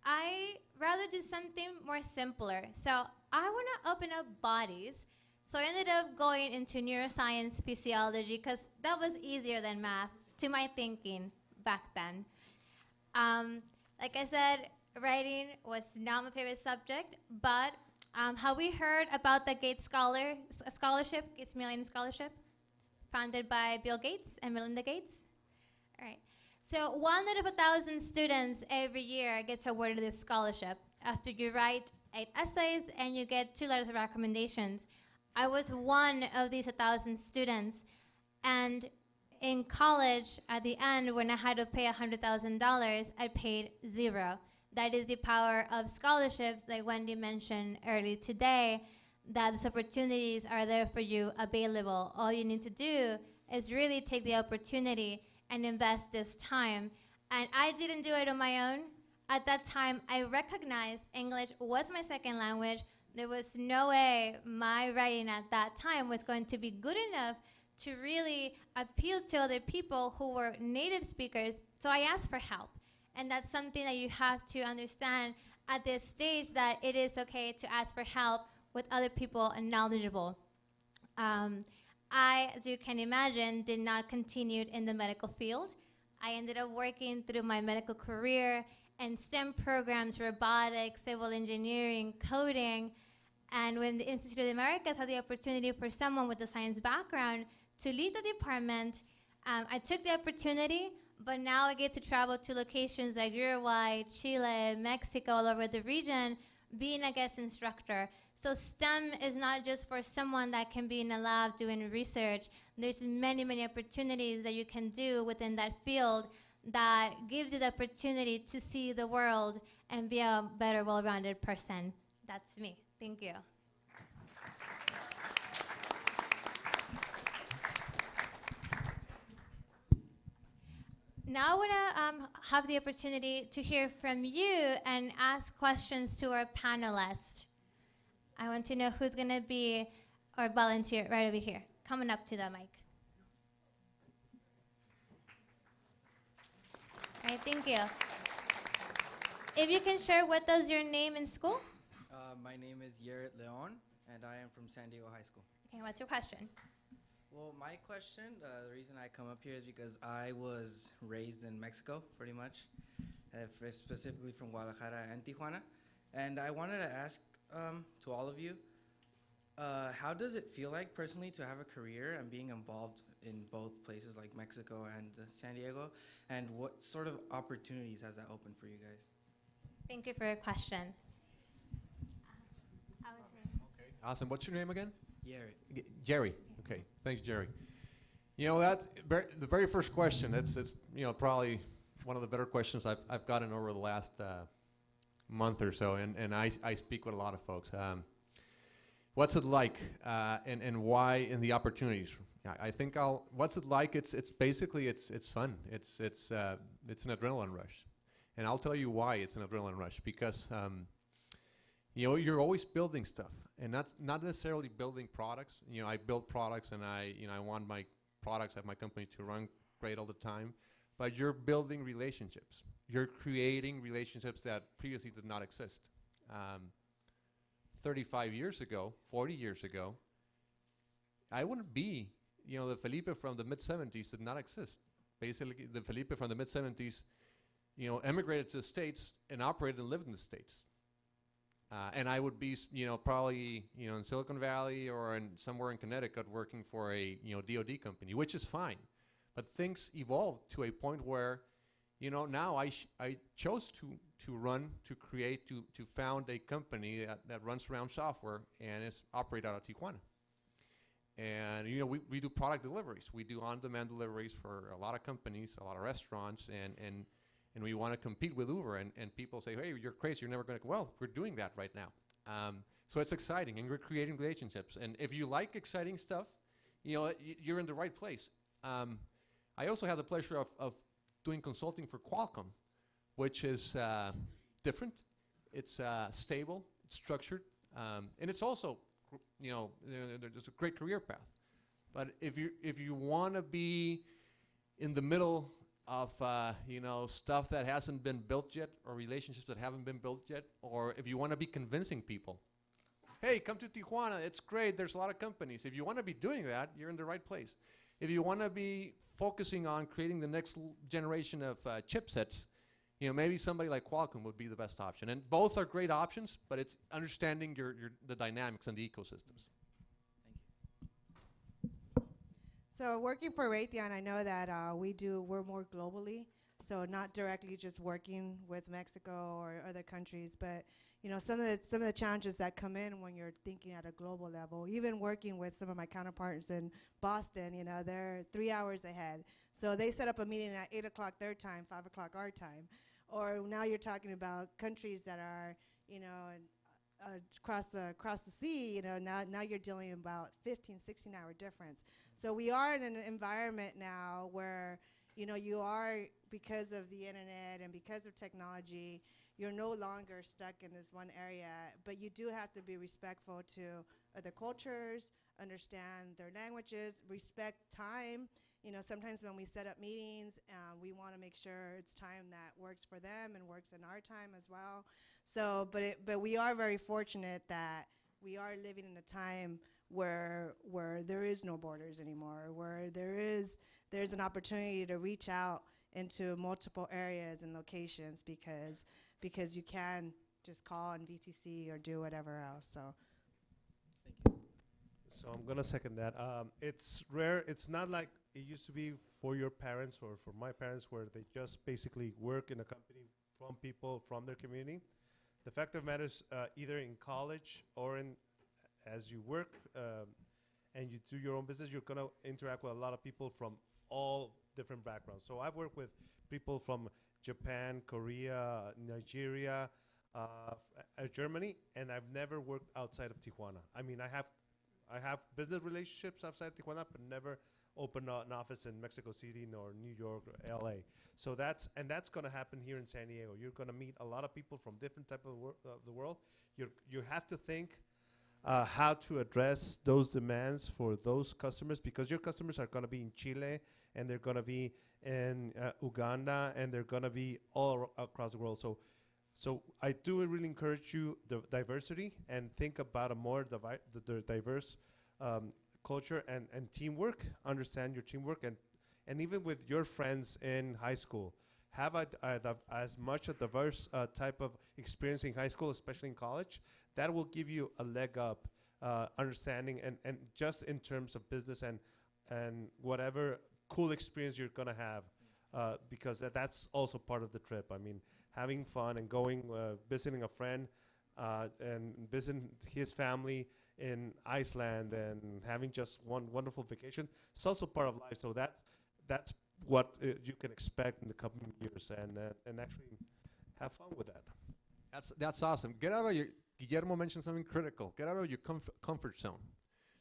I rather do something more simpler. So I want to open up bodies. So I ended up going into neuroscience physiology because that was easier than math to my thinking back then. Like I said, writing was not my favorite subject, but have we heard about the Gates Scholarship, Gates Millennium Scholarship, founded by Bill Gates and Melinda Gates? All right. So 1 out of 1,000 students every year gets awarded this scholarship after you write 8 essays and you get 2 letters of recommendations. I was one of these 1,000 students, and in college, at the end, when I had to pay $100,000, I paid 0. That is the power of scholarships, like Wendy mentioned earlier today, that these opportunities are there for you, available. All you need to do is really take the opportunity and invest this time. And I didn't do it on my own. At that time, I recognized English was my second language. There was no way my writing at that time was going to be good enough to really appeal to other people who were native speakers. So I asked for help. And that's something that you have to understand at this stage, that it is okay to ask for help with other people and knowledgeable. I, as you can imagine, did not continue in the medical field. I ended up working through my medical career in STEM programs, robotics, civil engineering, coding. And when the Institute of the Americas had the opportunity for someone with a science background to lead the department, I took the opportunity, but now I get to travel to locations like Uruguay, Chile, Mexico, all over the region, being a guest instructor. So STEM is not just for someone that can be in a lab doing research. There's many, many opportunities that you can do within that field that gives you the opportunity to see the world and be a better, well-rounded person. That's me. Thank you. Now I want to have the opportunity to hear from you and ask questions to our panelists. I want to know who's going to be our volunteer right over here, coming up to the mic. All right, thank you. If you can share with us your name and school. My name is Yerit Leon, and I am from San Diego High School. Okay, what's your question? Well, my question, the reason I come up here is because I was raised in Mexico, pretty much, specifically from Guadalajara and Tijuana. And I wanted to ask to all of you, how does it feel like personally to have a career and being involved in both places like Mexico and San Diego? And what sort of opportunities has that opened for you guys? Thank you for your question. Okay, awesome. What's your name again? Jerry. Jerry. Okay, thanks, Jerry. You know, that's the very first question. It's you know, probably one of the better questions I've gotten over the last month or so, and I speak with a lot of folks. what's it like, and why, and the opportunities. I think what's it like? It's basically it's fun. It's an adrenaline rush, and I'll tell you why it's an adrenaline rush, because you know, you're always building stuff, and that's not necessarily building products. You know, I build products, and I want my products at my company to run great all the time, but you're building relationships. You're creating relationships that previously did not exist. 35 years ago, 40 years ago, I wouldn't be, you know, the Felipe from the mid-'70s did not exist. Basically, the Felipe from the mid-'70s, you know, emigrated to the States and operated and lived in the States. And I would be, you know, probably, you know, in Silicon Valley or somewhere in Connecticut working for a, you know, DoD company, which is fine. But things evolved to a point where, you know, now I chose to create, to found a company that runs around software and is operate out of Tijuana. And, you know, we do product deliveries. We do on-demand deliveries for a lot of companies, a lot of restaurants, and we want to compete with Uber. And people say, hey, you're crazy, you're never going to, well, we're doing that right now. So it's exciting, and we're creating relationships. And if you like exciting stuff, you know, you're in the right place. I also have the pleasure of doing consulting for Qualcomm, which is different. It's stable, it's structured, and it's also, you know, there's a great career path. But if you want to be in the middle of you know, stuff that hasn't been built yet, or relationships that haven't been built yet, or if you want to be convincing people, hey, come to Tijuana, it's great, there's a lot of companies. If you want to be doing that, you're in the right place. If you want to be focusing on creating the next generation of chipsets, you know, maybe somebody like Qualcomm would be the best option. And both are great options, but it's understanding the dynamics and the ecosystems. So working for Raytheon, I know that we're more globally, so not directly just working with Mexico or other countries, but you know, some of the challenges that come in when you're thinking at a global level. Even working with some of my counterparts in Boston, you know, they're 3 hours ahead, so they set up a meeting at 8 o'clock their time, 5 o'clock our time. Or now you're talking about countries that are, you know, across the sea, you know, now you're dealing about 15, 16-hour difference. So we are in an environment now where, you know, you are, because of the internet and because of technology, you're no longer stuck in this one area, but you do have to be respectful to other cultures, understand their languages, respect time. You know, sometimes when we set up meetings, we want to make sure it's time that works for them and works in our time as well. So, but we are very fortunate that we are living in a time where there is no borders anymore, where there's an opportunity to reach out into multiple areas and locations because you can just call on VTC or do whatever else. So. So I'm gonna second that. It's rare. It's not like it used to be for your parents or for my parents, where they just basically work in a company from people from their community. The fact of the matter is, either in college or as you work and you do your own business, you're gonna interact with a lot of people from all different backgrounds. So I've worked with people from Japan, Korea, Nigeria, Germany, and I've never worked outside of Tijuana. I mean, I have business relationships outside of Tijuana, but never opened an office in Mexico City nor New York or LA. So that's going to happen here in San Diego. You're going to meet a lot of people from different types of the world. You have to think how to address those demands for those customers, because your customers are going to be in Chile, and they're going to be in Uganda, and they're going to be all across the world. So I do really encourage you the diversity, and think about a more the diverse culture and teamwork. Understand your teamwork, and even with your friends in high school, have as much a diverse type of experience in high school, especially in college. That will give you a leg up, understanding and just in terms of business and whatever cool experience you're gonna have, because that's also part of the trip. I mean, having fun and going visiting a friend and visiting his family in Iceland and having just one wonderful vacation, it's also part of life. So that's what you can expect in the coming years, and actually have fun with that. That's awesome. Get out of Guillermo mentioned something critical. Get out of your comfort zone.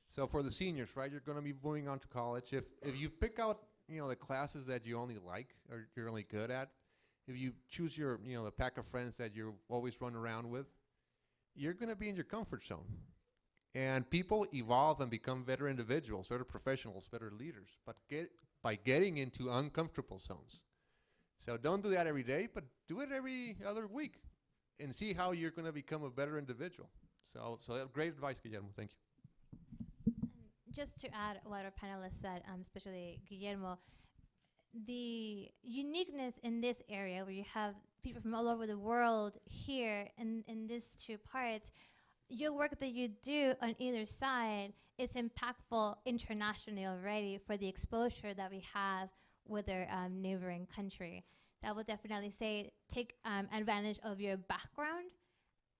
So for the seniors, right, you're going to be moving on to college. If you pick out, the classes that you only like or you're only good at, if you choose your, the pack of friends that you always run around with, you're going to be in your comfort zone. And people evolve and become better individuals, better professionals, better leaders, but by getting into uncomfortable zones. So don't do that every day, but do it every other week and see how you're going to become a better individual. So great advice, Guillermo. Thank you. Just to add what our panelists said, especially Guillermo, the uniqueness in this area where you have people from all over the world here in these two parts, your work that you do on either side is impactful internationally already for the exposure that we have with our neighboring country. So I would definitely say take advantage of your background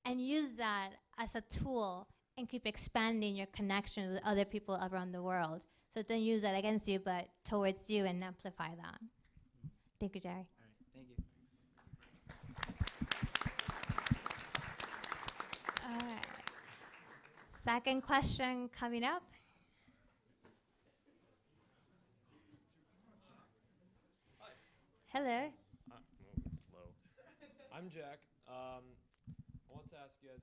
and use that as a tool and keep expanding your connection with other people around the world. So don't use that against you, but towards you, and amplify that. Thank you, Jerry. All right, thank you. All right. Second question coming up. Hello. Slow. I'm Jack. I want to ask you guys,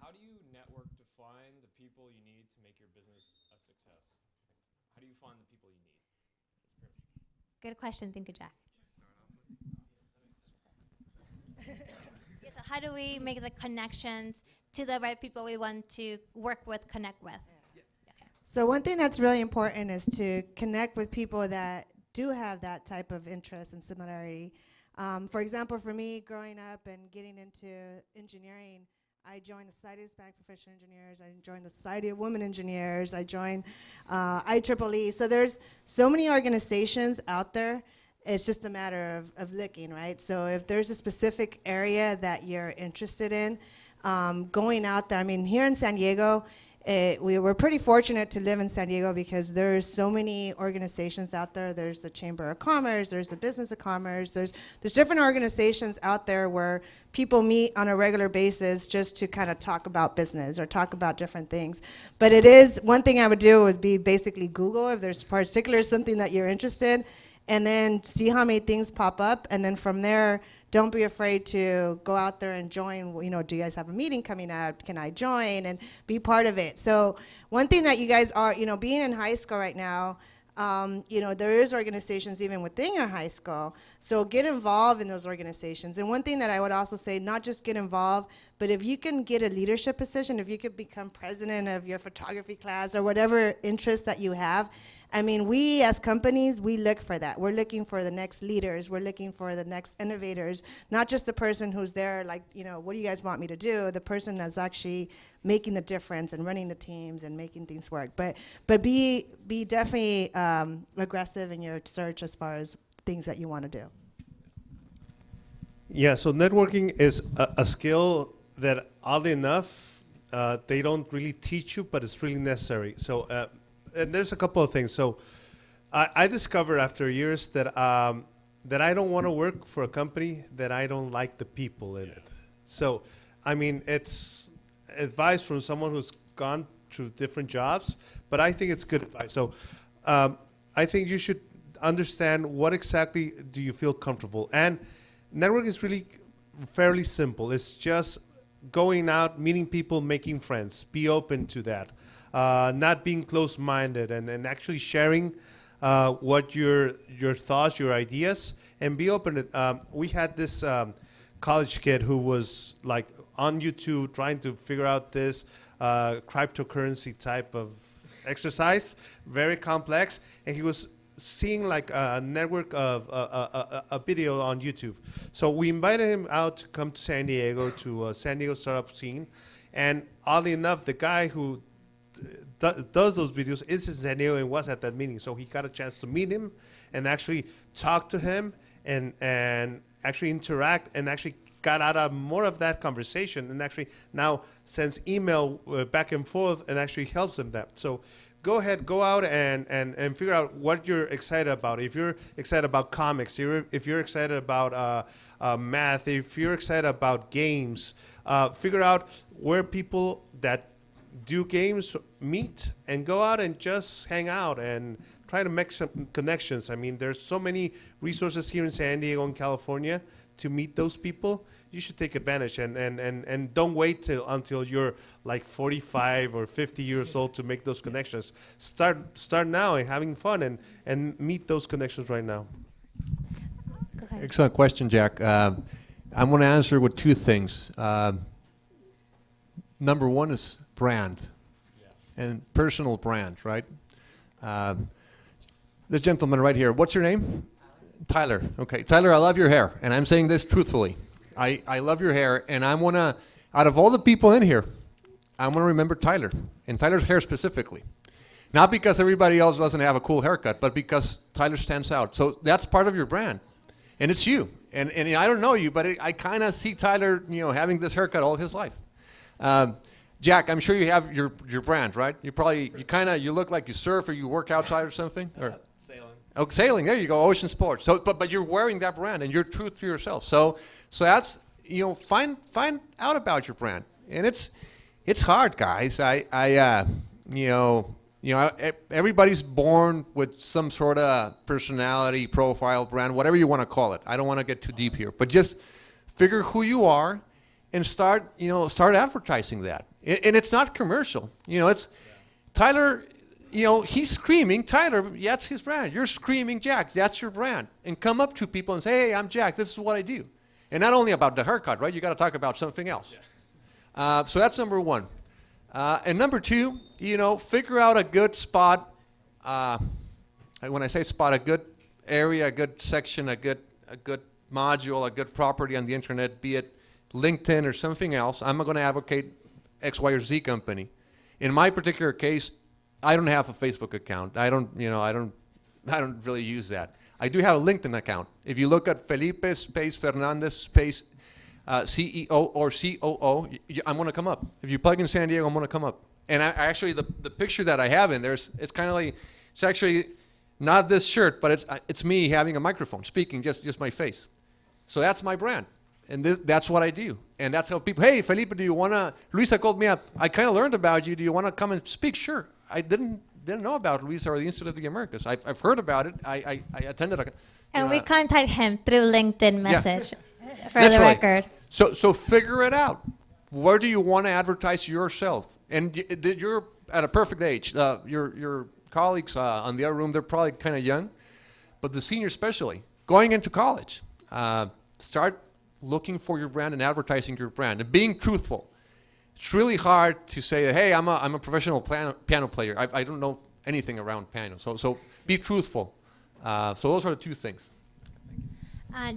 how do you network to find the people you need to make your business a success? How do you find the people you need? Good question. Thank you, Jack. Yeah, so how do we make the connections to the right people we want to work with, connect with? So one thing that's really important is to connect with people that do have that type of interest and similarity. For example, for me, growing up and getting into engineering, I joined the Society of Hispanic Professional Engineers. I joined the Society of Women Engineers. I joined IEEE. So there's so many organizations out there. It's just a matter of looking, right? So if there's a specific area that you're interested in, going out there. I mean, here in San Diego, we were pretty fortunate to live in San Diego because there's so many organizations out there. There's the Chamber of Commerce, there's the Business of Commerce, there's different organizations out there where people meet on a regular basis just to kind of talk about business or talk about different things. But it is, one thing I would do is be basically Google if there's particular something that you're interested, and then see how many things pop up, and then from there, don't be afraid to go out there and join. Do you guys have a meeting coming up? Can I join and be part of it? So one thing that you guys are, being in high school right now, there is organizations even within your high school. So get involved in those organizations. And one thing that I would also say, not just get involved, but if you can get a leadership position, if you could become president of your photography class or whatever interest that you have, I mean, we as companies, we look for that. We're looking for the next leaders. We're looking for the next innovators, not just the person who's there like, what do you guys want me to do? The person that's actually making the difference and running the teams and making things work. But be definitely aggressive in your search as far as things that you want to do. Yeah, so networking is a skill that, oddly enough, they don't really teach you, but it's really necessary. So, and there's a couple of things. So, I discovered after years that that I don't want to work for a company that I don't like the people in it. So, I mean, it's advice from someone who's gone through different jobs, but I think it's good advice. So, I think you should understand what exactly do you feel comfortable. And network is really fairly simple. It's just going out, meeting people, making friends. Be open to that. Not being closed-minded and actually sharing what your thoughts, your ideas, and be open to we had this college kid who was like on YouTube trying to figure out this cryptocurrency type of exercise, very complex, and he was seeing like a network of a video on YouTube. So we invited him out to come to San Diego, to San Diego startup scene, and oddly enough, the guy who does those videos is in San Diego and was at that meeting. So he got a chance to meet him and actually talk to him and actually interact and actually got out of more of that conversation and actually now sends email back and forth and actually helps him that. So go ahead, go out and figure out what you're excited about. If you're excited about comics, if you're excited about math, if you're excited about games, figure out where people that do games meet and go out and just hang out and try to make some connections. I mean, there's so many resources here in San Diego and California to meet those people. You should take advantage and don't wait until you're like 45 or 50 years old to make those connections. Start now and having fun and meet those connections right now. Excellent question, Jack. I'm going to answer with two things. Number one is brand and personal brand, right? This gentleman right here, what's your name? Tyler. Okay, Tyler, I love your hair, and I'm saying this truthfully. I love your hair, and I want to, out of all the people in here, I want to remember Tyler, and Tyler's hair specifically. Not because everybody else doesn't have a cool haircut, but because Tyler stands out. So that's part of your brand, and it's you. And I don't know you, but I kind of see Tyler, having this haircut all his life. Jack, I'm sure you have your brand, right? You look like you surf or you work outside or something? Or Sailing. Oh, sailing. There you go. Ocean sports. So, but you're wearing that brand and you're true to yourself. So that's find out about your brand, and it's hard, guys. Everybody's born with some sort of personality profile, brand, whatever you want to call it. I don't want to get too deep here, but just figure who you are and start advertising that. And it's not commercial. It's Tyler. He's screaming, Tyler, that's his brand. You're screaming, Jack, that's your brand. And come up to people and say, hey, I'm Jack, this is what I do. And not only about the haircut, right? You got to talk about something else. Yeah. So that's number one. And number two, figure out a good spot. When I say spot, a good area, a good section, a good module, a good property on the internet, be it LinkedIn or something else. I'm going to advocate X, Y, or Z company. In my particular case, I don't have a Facebook account. I don't really use that. I do have a LinkedIn account. If you look at Felipe space Fernandez space CEO or COO, I'm going to come up. If you plug in San Diego, I'm going to come up. And I actually, the picture that I have in there, it's kind of like, it's actually not this shirt, but it's me having a microphone, speaking, just my face. So that's my brand. And that's what I do. And that's how people, hey, Felipe, do you want to, Luisa called me up. I kind of learned about you. Do you want to come and speak? Sure. I didn't know about Luisa or the Institute of the Americas. I've heard about it. I attended and we contacted him through LinkedIn message, for that's the right. record. So figure it out. Where do you want to advertise yourself? And you're at a perfect age. Your colleagues on the other room, they're probably kind of young, but the seniors especially, going into college, start looking for your brand and advertising your brand and being truthful. It's really hard to say that, hey, I'm a professional piano player. I don't know anything around piano. So be truthful. So those are the two things.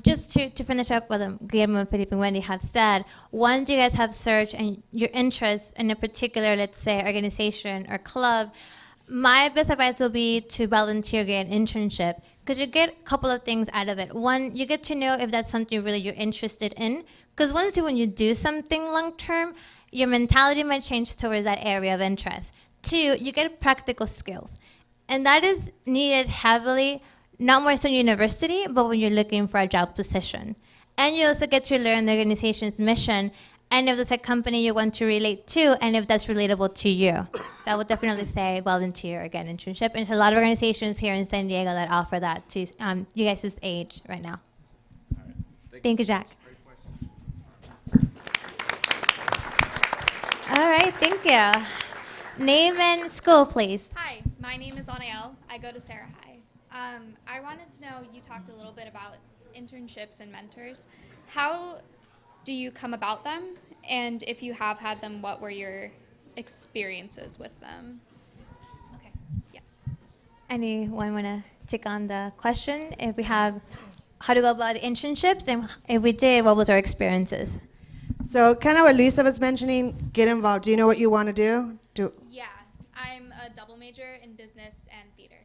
Just to finish up what Guillermo, Felipe, and Wendy have said, once you guys have searched and your interest in a particular, let's say, organization or club, my best advice will be to volunteer, get an internship, because you get a couple of things out of it. One, you get to know if that's something really you're interested in, because when you do something long term, your mentality might change towards that area of interest. Two, you get practical skills, and that is needed heavily, not more so in university, but when you're looking for a job position. And you also get to learn the organization's mission, and if there's a company you want to relate to, and if that's relatable to you. So I would definitely say volunteer, again, internship. And there's a lot of organizations here in San Diego that offer that to you guys' age right now. Thank you, Jack. All right, thank you. Name and school, please. Hi, my name is Anael. I go to Sarah High. I wanted to know, you talked a little bit about internships and mentors. How do you come about them? And if you have had them, what were your experiences with them? Okay, yeah. Anyone want to take on the question? If we have how to go about internships, and if we did, what was our experiences? So kind of what Lisa was mentioning, get involved. Do you know what you want to do? Yeah, I'm a double major in business and theater.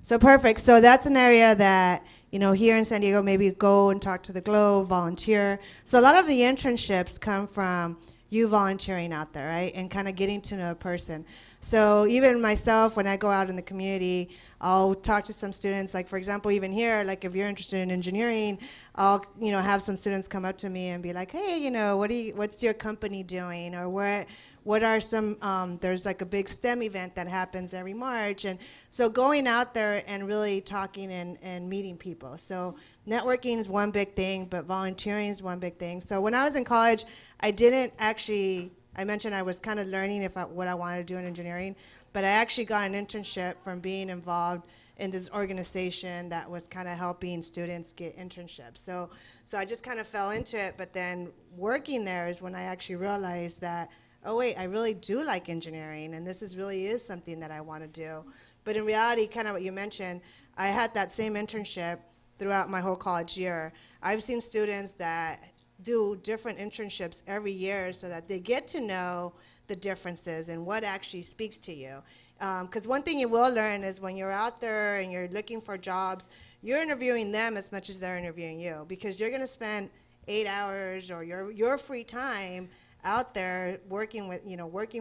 So perfect. So that's an area that, here in San Diego, maybe go and talk to the Globe, volunteer. So a lot of the internships come from, you volunteering out there, right? And kind of getting to know a person. So even myself, when I go out in the community, I'll talk to some students, like for example, even here, like if you're interested in engineering, I'll, have some students come up to me and be like, hey, what's your company doing? Or what are some, there's like a big STEM event that happens every March. And so going out there and really talking and meeting people. So networking is one big thing, but volunteering is one big thing. So when I was in college, I mentioned I was kind of learning what I wanted to do in engineering, but I actually got an internship from being involved in this organization that was kind of helping students get internships. So I just kind of fell into it, but then working there is when I actually realized that, oh wait, I really do like engineering, and this really is something that I want to do. But in reality, kind of what you mentioned, I had that same internship throughout my whole college year. I've seen students that do different internships every year so that they get to know the differences and what actually speaks to you. Because one thing you will learn is when you're out there and you're looking for jobs, you're interviewing them as much as they're interviewing you, because you're going to spend 8 hours or your free time out there working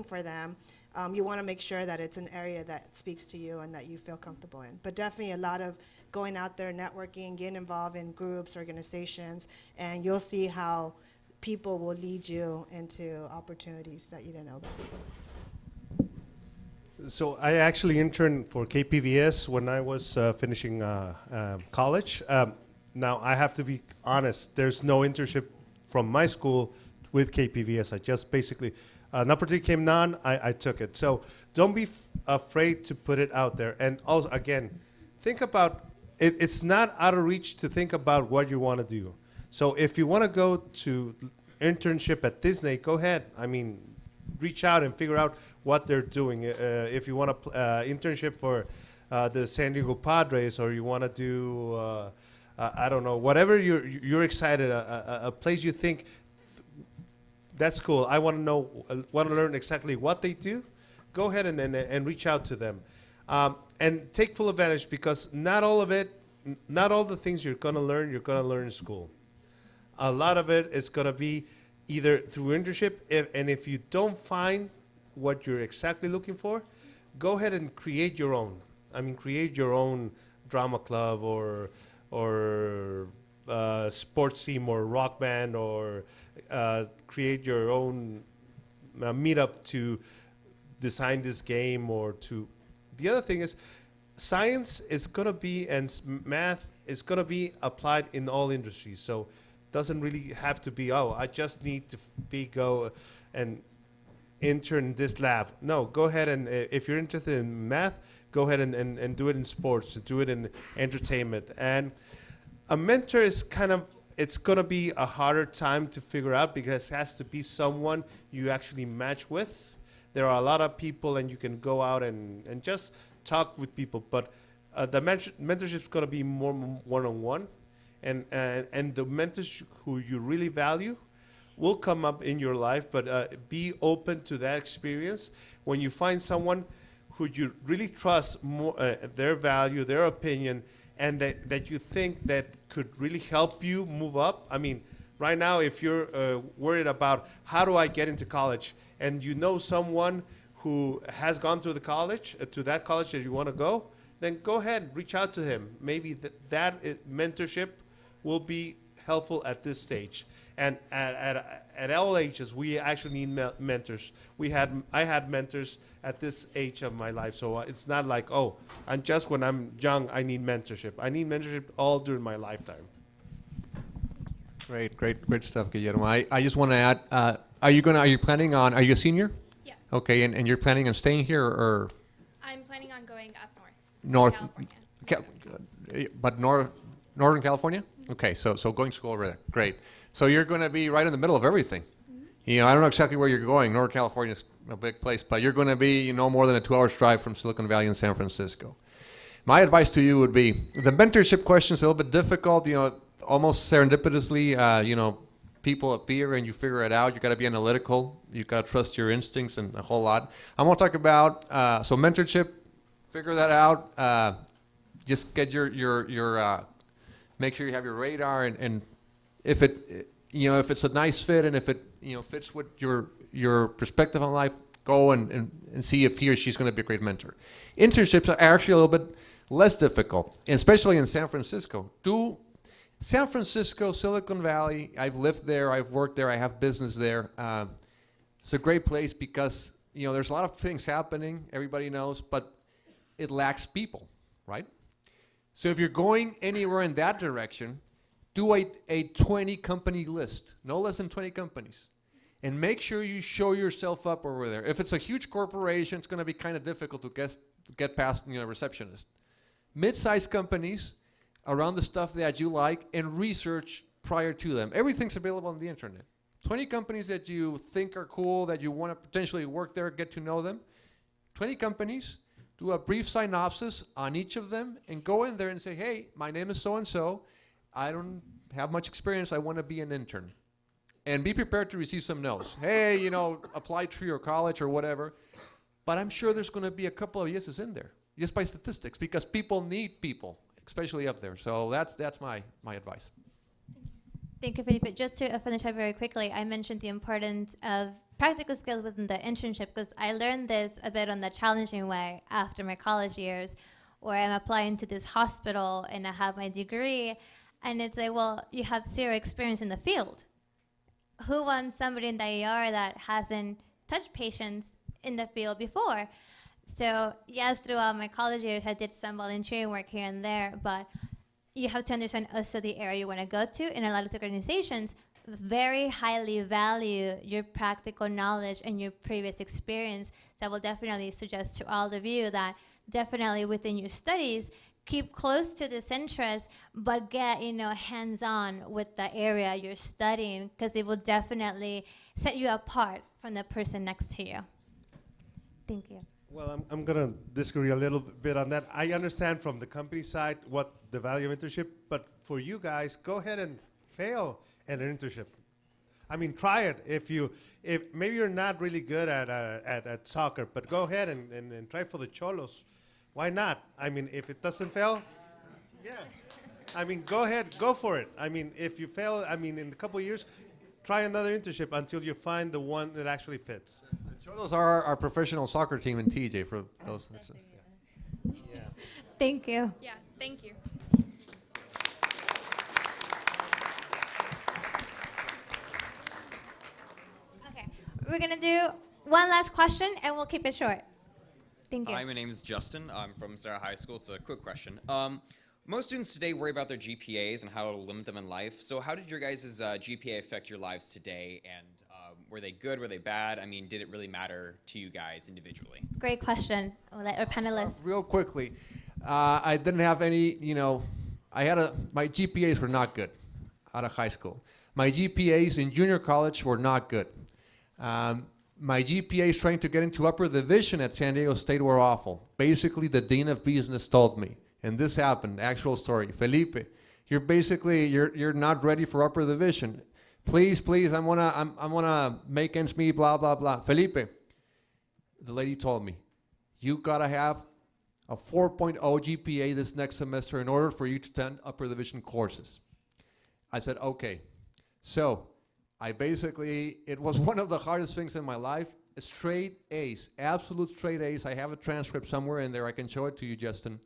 for them. You want to make sure that it's an area that speaks to you and that you feel comfortable in. But definitely a lot of going out there, networking, getting involved in groups, organizations, and you'll see how people will lead you into opportunities that you didn't know about. So I actually interned for KPVS when I was finishing college. Now I have to be honest, there's no internship from my school with KPVS. I just basically, an opportunity came on, I took it. So don't be afraid to put it out there. And also, again, think about, it's not out of reach to think about what you want to do. So if you want to go to internship at Disney, go ahead. I mean, reach out and figure out what they're doing. If you want to internship for the San Diego Padres, or you want to do, I don't know, whatever you're excited, a place you think, that's cool. I want to know, want to learn exactly what they do. Go ahead and reach out to them, and take full advantage, because not all the things you're going to learn in school. A lot of it is going to be either through internship, and if you don't find what you're exactly looking for, go ahead and create your own. I mean, create your own drama club or sports team or rock band, or create your own meetup to design this game, or to. The other thing is, science is going to be, and math is going to be applied in all industries. So doesn't really have to be, oh, I just need to go and intern in this lab. No, go ahead and if you're interested in math, go ahead and do it in sports, do it in entertainment. And a mentor is it's going to be a harder time to figure out, because it has to be someone you actually match with. There are a lot of people, and you can go out and just talk with people, but the mentorship is going to be more one-on-one, and the mentors who you really value will come up in your life, but be open to that experience. When you find someone who you really trust, more their value, their opinion, and that you think that could really help you move up. I mean, right now, if you're worried about how do I get into college, and you know someone who has gone through the college, to that college that you want to go, then go ahead, reach out to him. Maybe that mentorship will be helpful at this stage. And at all ages, we actually need mentors. I had mentors at this age of my life, so it's not like, oh, and just when I'm young, I need mentorship. I need mentorship all during my lifetime. Great stuff, Guillermo. I just want to add, are you planning on, are you a senior? Yes. Okay, and you're planning on staying here, or? I'm planning on going up north. California. But Northern California? Okay, so going to school over there. Great. So you're going to be right in the middle of everything. You know, I don't know exactly where you're going. Northern California is a big place, but you're going to be no more than a 2-hour drive from Silicon Valley and San Francisco. My advice to you would be, the mentorship question is a little bit difficult, almost serendipitously, people appear and you figure it out. You got to be analytical. You got to trust your instincts and a whole lot. I'm going to talk about, so mentorship, figure that out. Just get your make sure you have your radar, and if if it's a nice fit and if it fits with your perspective on life, go and see if he or she's going to be a great mentor. Internships are actually a little bit less difficult, especially in San Francisco. San Francisco, Silicon Valley, I've lived there, I've worked there, I have business there. It's a great place because there's a lot of things happening, everybody knows, but it lacks people, right? So if you're going anywhere in that direction, do a 20 company list, no less than 20 companies. And make sure you show yourself up over there. If it's a huge corporation, it's going to be kind of difficult to get past a receptionist. Mid-sized companies around the stuff that you like and research prior to them. Everything's available on the internet. 20 companies that you think are cool, that you want to potentially work there, get to know them. 20 companies, do a brief synopsis on each of them and go in there and say, hey, my name is so-and-so. I don't have much experience. I want to be an intern. And be prepared to receive some no's. Hey, apply to your college or whatever. But I'm sure there's going to be a couple of yeses in there, just by statistics, because people need people, especially up there. So that's my advice. Thank you, Felipe. Just to finish up very quickly, I mentioned the importance of practical skills within the internship because I learned this a bit on the challenging way after my college years, where I'm applying to this hospital and I have my degree, and it's like, well, you have zero experience in the field. Who wants somebody in the ER that hasn't touched patients in the field before? So yes, throughout my college years, I did some volunteering work here and there, but you have to understand also the area you want to go to. And a lot of organizations very highly value your practical knowledge and your previous experience. So I will definitely suggest to all of you that definitely within your studies, keep close to this interest, but get hands-on with the area you're studying because it will definitely set you apart from the person next to you. Thank you. Well, I'm going to disagree a little bit on that. I understand from the company side what the value of internship, but for you guys, go ahead and fail at an internship. I mean, try it. If maybe you're not really good at soccer, but go ahead and try for the Cholos. Why not? I mean, if it doesn't fail, yeah. I mean, go ahead, go for it. I mean, if you fail, in a couple of years, try another internship until you find the one that actually fits. The Cholos are our professional soccer team in TJ for those. Yeah. Thank you. Yeah, thank you. Okay, we're going to do one last question and we'll keep it short. Thank you. Hi, my name is Justin. I'm from Sarah High School. It's a quick question. Most students today worry about their GPAs and how it'll limit them in life. So how did your guys' GPA affect your lives today? And were they good? Were they bad? I mean, did it really matter to you guys individually? Great question. We'll let our panelists. Real quickly, I didn't have any, my GPAs were not good out of high school. My GPAs in junior college were not good. My GPAs trying to get into upper division at San Diego State were awful. Basically, the dean of business told me, and this happened, actual story. Felipe, you're not ready for upper division. Please, I wanna make ends meet, blah, blah, blah. Felipe, the lady told me, you gotta have a 4.0 GPA this next semester in order for you to attend upper division courses. I said, okay. So, it was one of the hardest things in my life. Straight A's, absolute straight A's. I have a transcript somewhere in there. I can show it to you, Justin.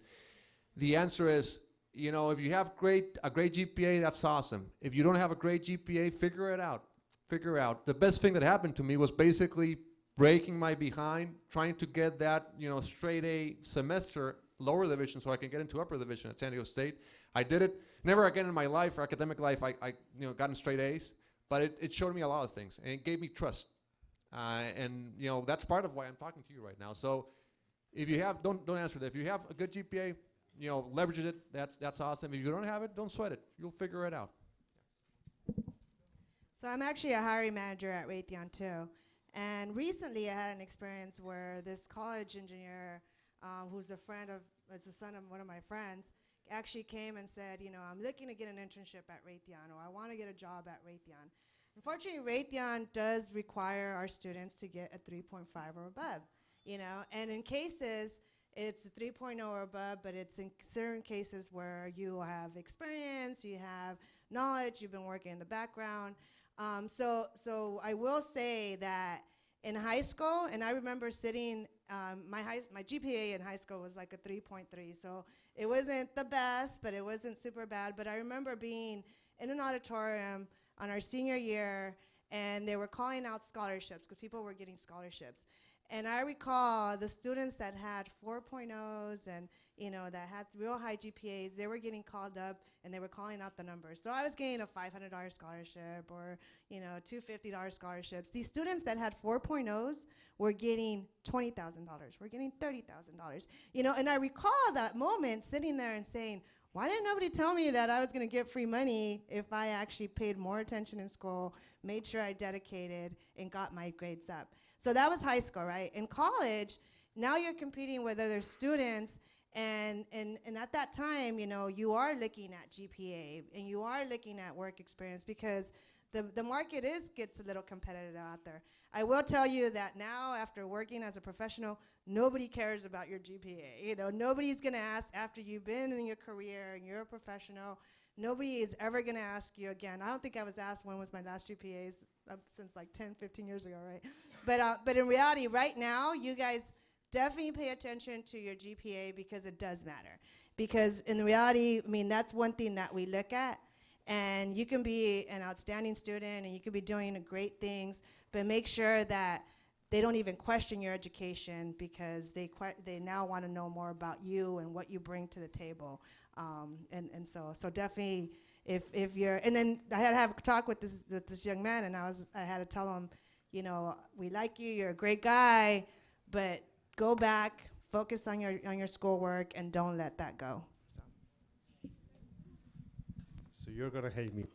The answer is, if you have a great GPA, that's awesome. If you don't have a great GPA, figure it out. The best thing that happened to me was basically breaking my behind, trying to get that, straight A semester, lower division, so I can get into upper division at San Diego State. I did it. Never again in my life, or academic life, I gotten straight A's. But it showed me a lot of things, and it gave me trust. And that's part of why I'm talking to you right now. So if you have, don't answer that. If you have a good GPA, leverage it. That's awesome. If you don't have it, don't sweat it. You'll figure it out. So I'm actually a hiring manager at Raytheon too. And recently I had an experience where this college engineer, who's the son of one of my friends, actually came and said, I'm looking to get an internship at Raytheon, or I want to get a job at Raytheon. Unfortunately, Raytheon does require our students to get a 3.5 or above, and in cases, it's 3.0 or above, but it's in certain cases where you have experience, you have knowledge, you've been working in the background. So I will say that in high school, and I remember sitting, my GPA in high school was like a 3.3, so it wasn't the best, but it wasn't super bad. But I remember being in an auditorium on our senior year, and they were calling out scholarships because people were getting scholarships. And I recall the students that had 4.0s and that had real high GPAs, they were getting called up and they were calling out the numbers. So I was getting a $500 scholarship or $250 scholarships. These students that had 4.0s were getting $20,000, were getting $30,000. And I recall that moment sitting there and saying, why didn't nobody tell me that I was going to get free money if I actually paid more attention in school, made sure I dedicated, and got my grades up? So that was high school, right? In college, now you're competing with other students, and at that time, you are looking at GPA, and you are looking at work experience because the market gets a little competitive out there. I will tell you that now, after working as a professional, nobody cares about your GPA. Nobody's going to ask after you've been in your career and you're a professional. Nobody is ever going to ask you again. I don't think I was asked when was my last GPA since like 10, 15 years ago, right? But in reality, right now, you guys definitely pay attention to your GPA because it does matter. Because in reality, that's one thing that we look at. And you can be an outstanding student and you can be doing great things, but make sure that they don't even question your education because they now want to know more about you and what you bring to the table. So definitely, if you're, and then I had to have a talk with this young man, and I had to tell him, we like you, you're a great guy, but go back, focus on your schoolwork, and don't let that go. So you're gonna hate me.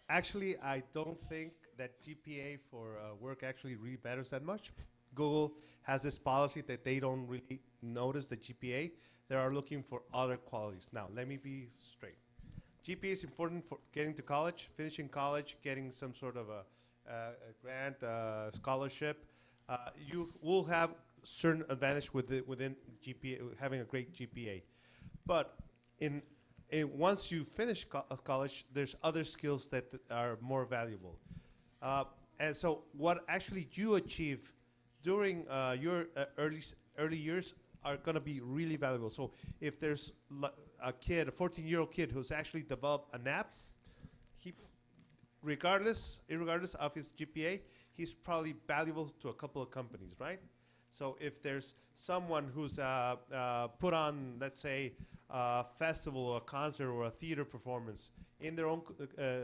Actually, I don't think that GPA for work actually really matters that much. Google has this policy that they don't really notice the GPA. They are looking for other qualities. Now, let me be straight. GPA is important for getting to college, finishing college, getting some sort of a grant, scholarship. You will have certain advantage within GPA, having a great GPA. But once you finish college, there's other skills that are more valuable. And so what actually you achieve during your early years are going to be really valuable. So if there's a 14-year-old kid who's actually developed an app, irregardless of his GPA, he's probably valuable to a couple of companies, right? So if there's someone who's put on, let's say, a festival or a concert or a theater performance in their own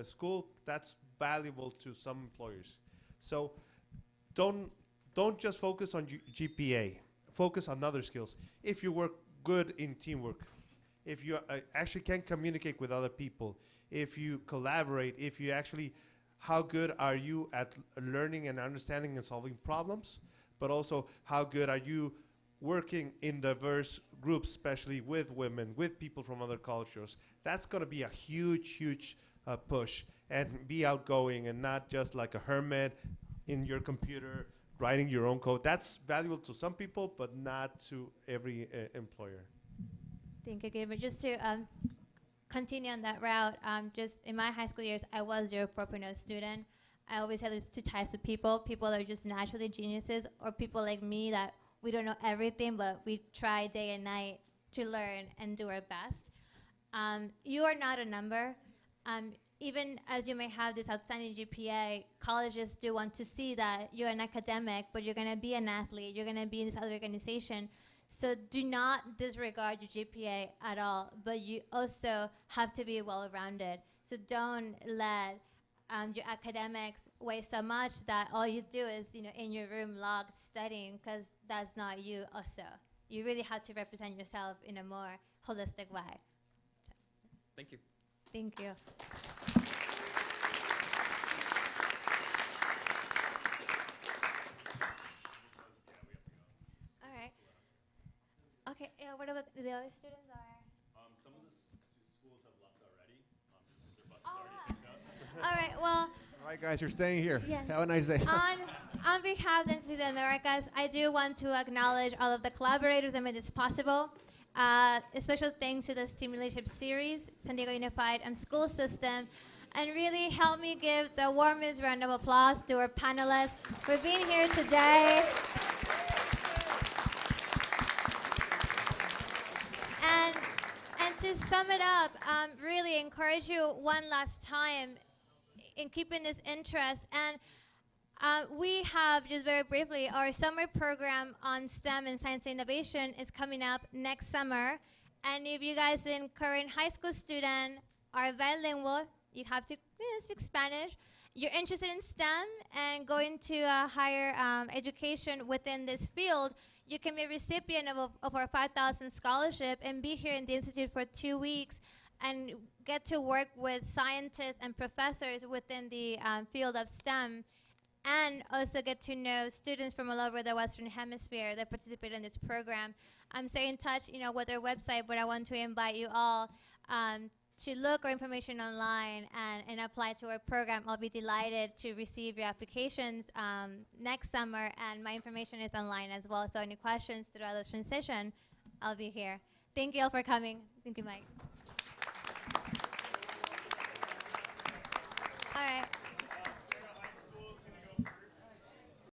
school, that's valuable to some employers. So don't just focus on GPA. Focus on other skills. If you work good in teamwork, if you actually can communicate with other people, if you collaborate, if you actually, how good are you at learning and understanding and solving problems, but also how good are you working in diverse groups, especially with women, with people from other cultures. That's going to be a huge, huge push. And be outgoing and not just like a hermit in your computer writing your own code. That's valuable to some people, but not to every employer. Thank you, Gabriel. Just to continue on that route, just in my high school years, I was your 4.0 student. I always had these two types of people that are just naturally geniuses, or people like me that we don't know everything, but we try day and night to learn and do our best. You are not a number. Even as you may have this outstanding GPA, colleges do want to see that you're an academic, but you're going to be an athlete, you're going to be in this other organization. So do not disregard your GPA at all, but you also have to be well-rounded. So don't let your academics weigh so much that all you do is, in your room logged studying, because that's not you also. You really have to represent yourself in a more holistic way. So. Thank you. Thank you. All right. Okay, what about the other students? Some of the schools have left already. Their bus is already picked up. All right, well. All right, guys, you're staying here. Yes. Have a nice day. On behalf of the Institute of the Americas, I do want to acknowledge all of the collaborators that made this possible. A special thanks to the STEAM Leadership Series, San Diego Unified School System, and really help me give the warmest round of applause to our panelists for being here today. And to sum it up, really encourage you one last time in keeping this interest. And we have, just very briefly, our summer program on STEM and science and innovation is coming up next summer. And if you guys in current high school student are bilingual, you have to speak Spanish, you're interested in STEM and going to a higher education within this field, you can be a recipient of our 5,000 scholarship and be here in the Institute for 2 weeks and get to work with scientists and professors within the field of STEM, and also get to know students from all over the Western Hemisphere that participate in this program. Stay in touch, with our website, but I want to invite you all to look our information online and apply to our program. I'll be delighted to receive your applications next summer, and my information is online as well. So any questions throughout the transition, I'll be here. Thank you all for coming. Thank you, Mike. All right.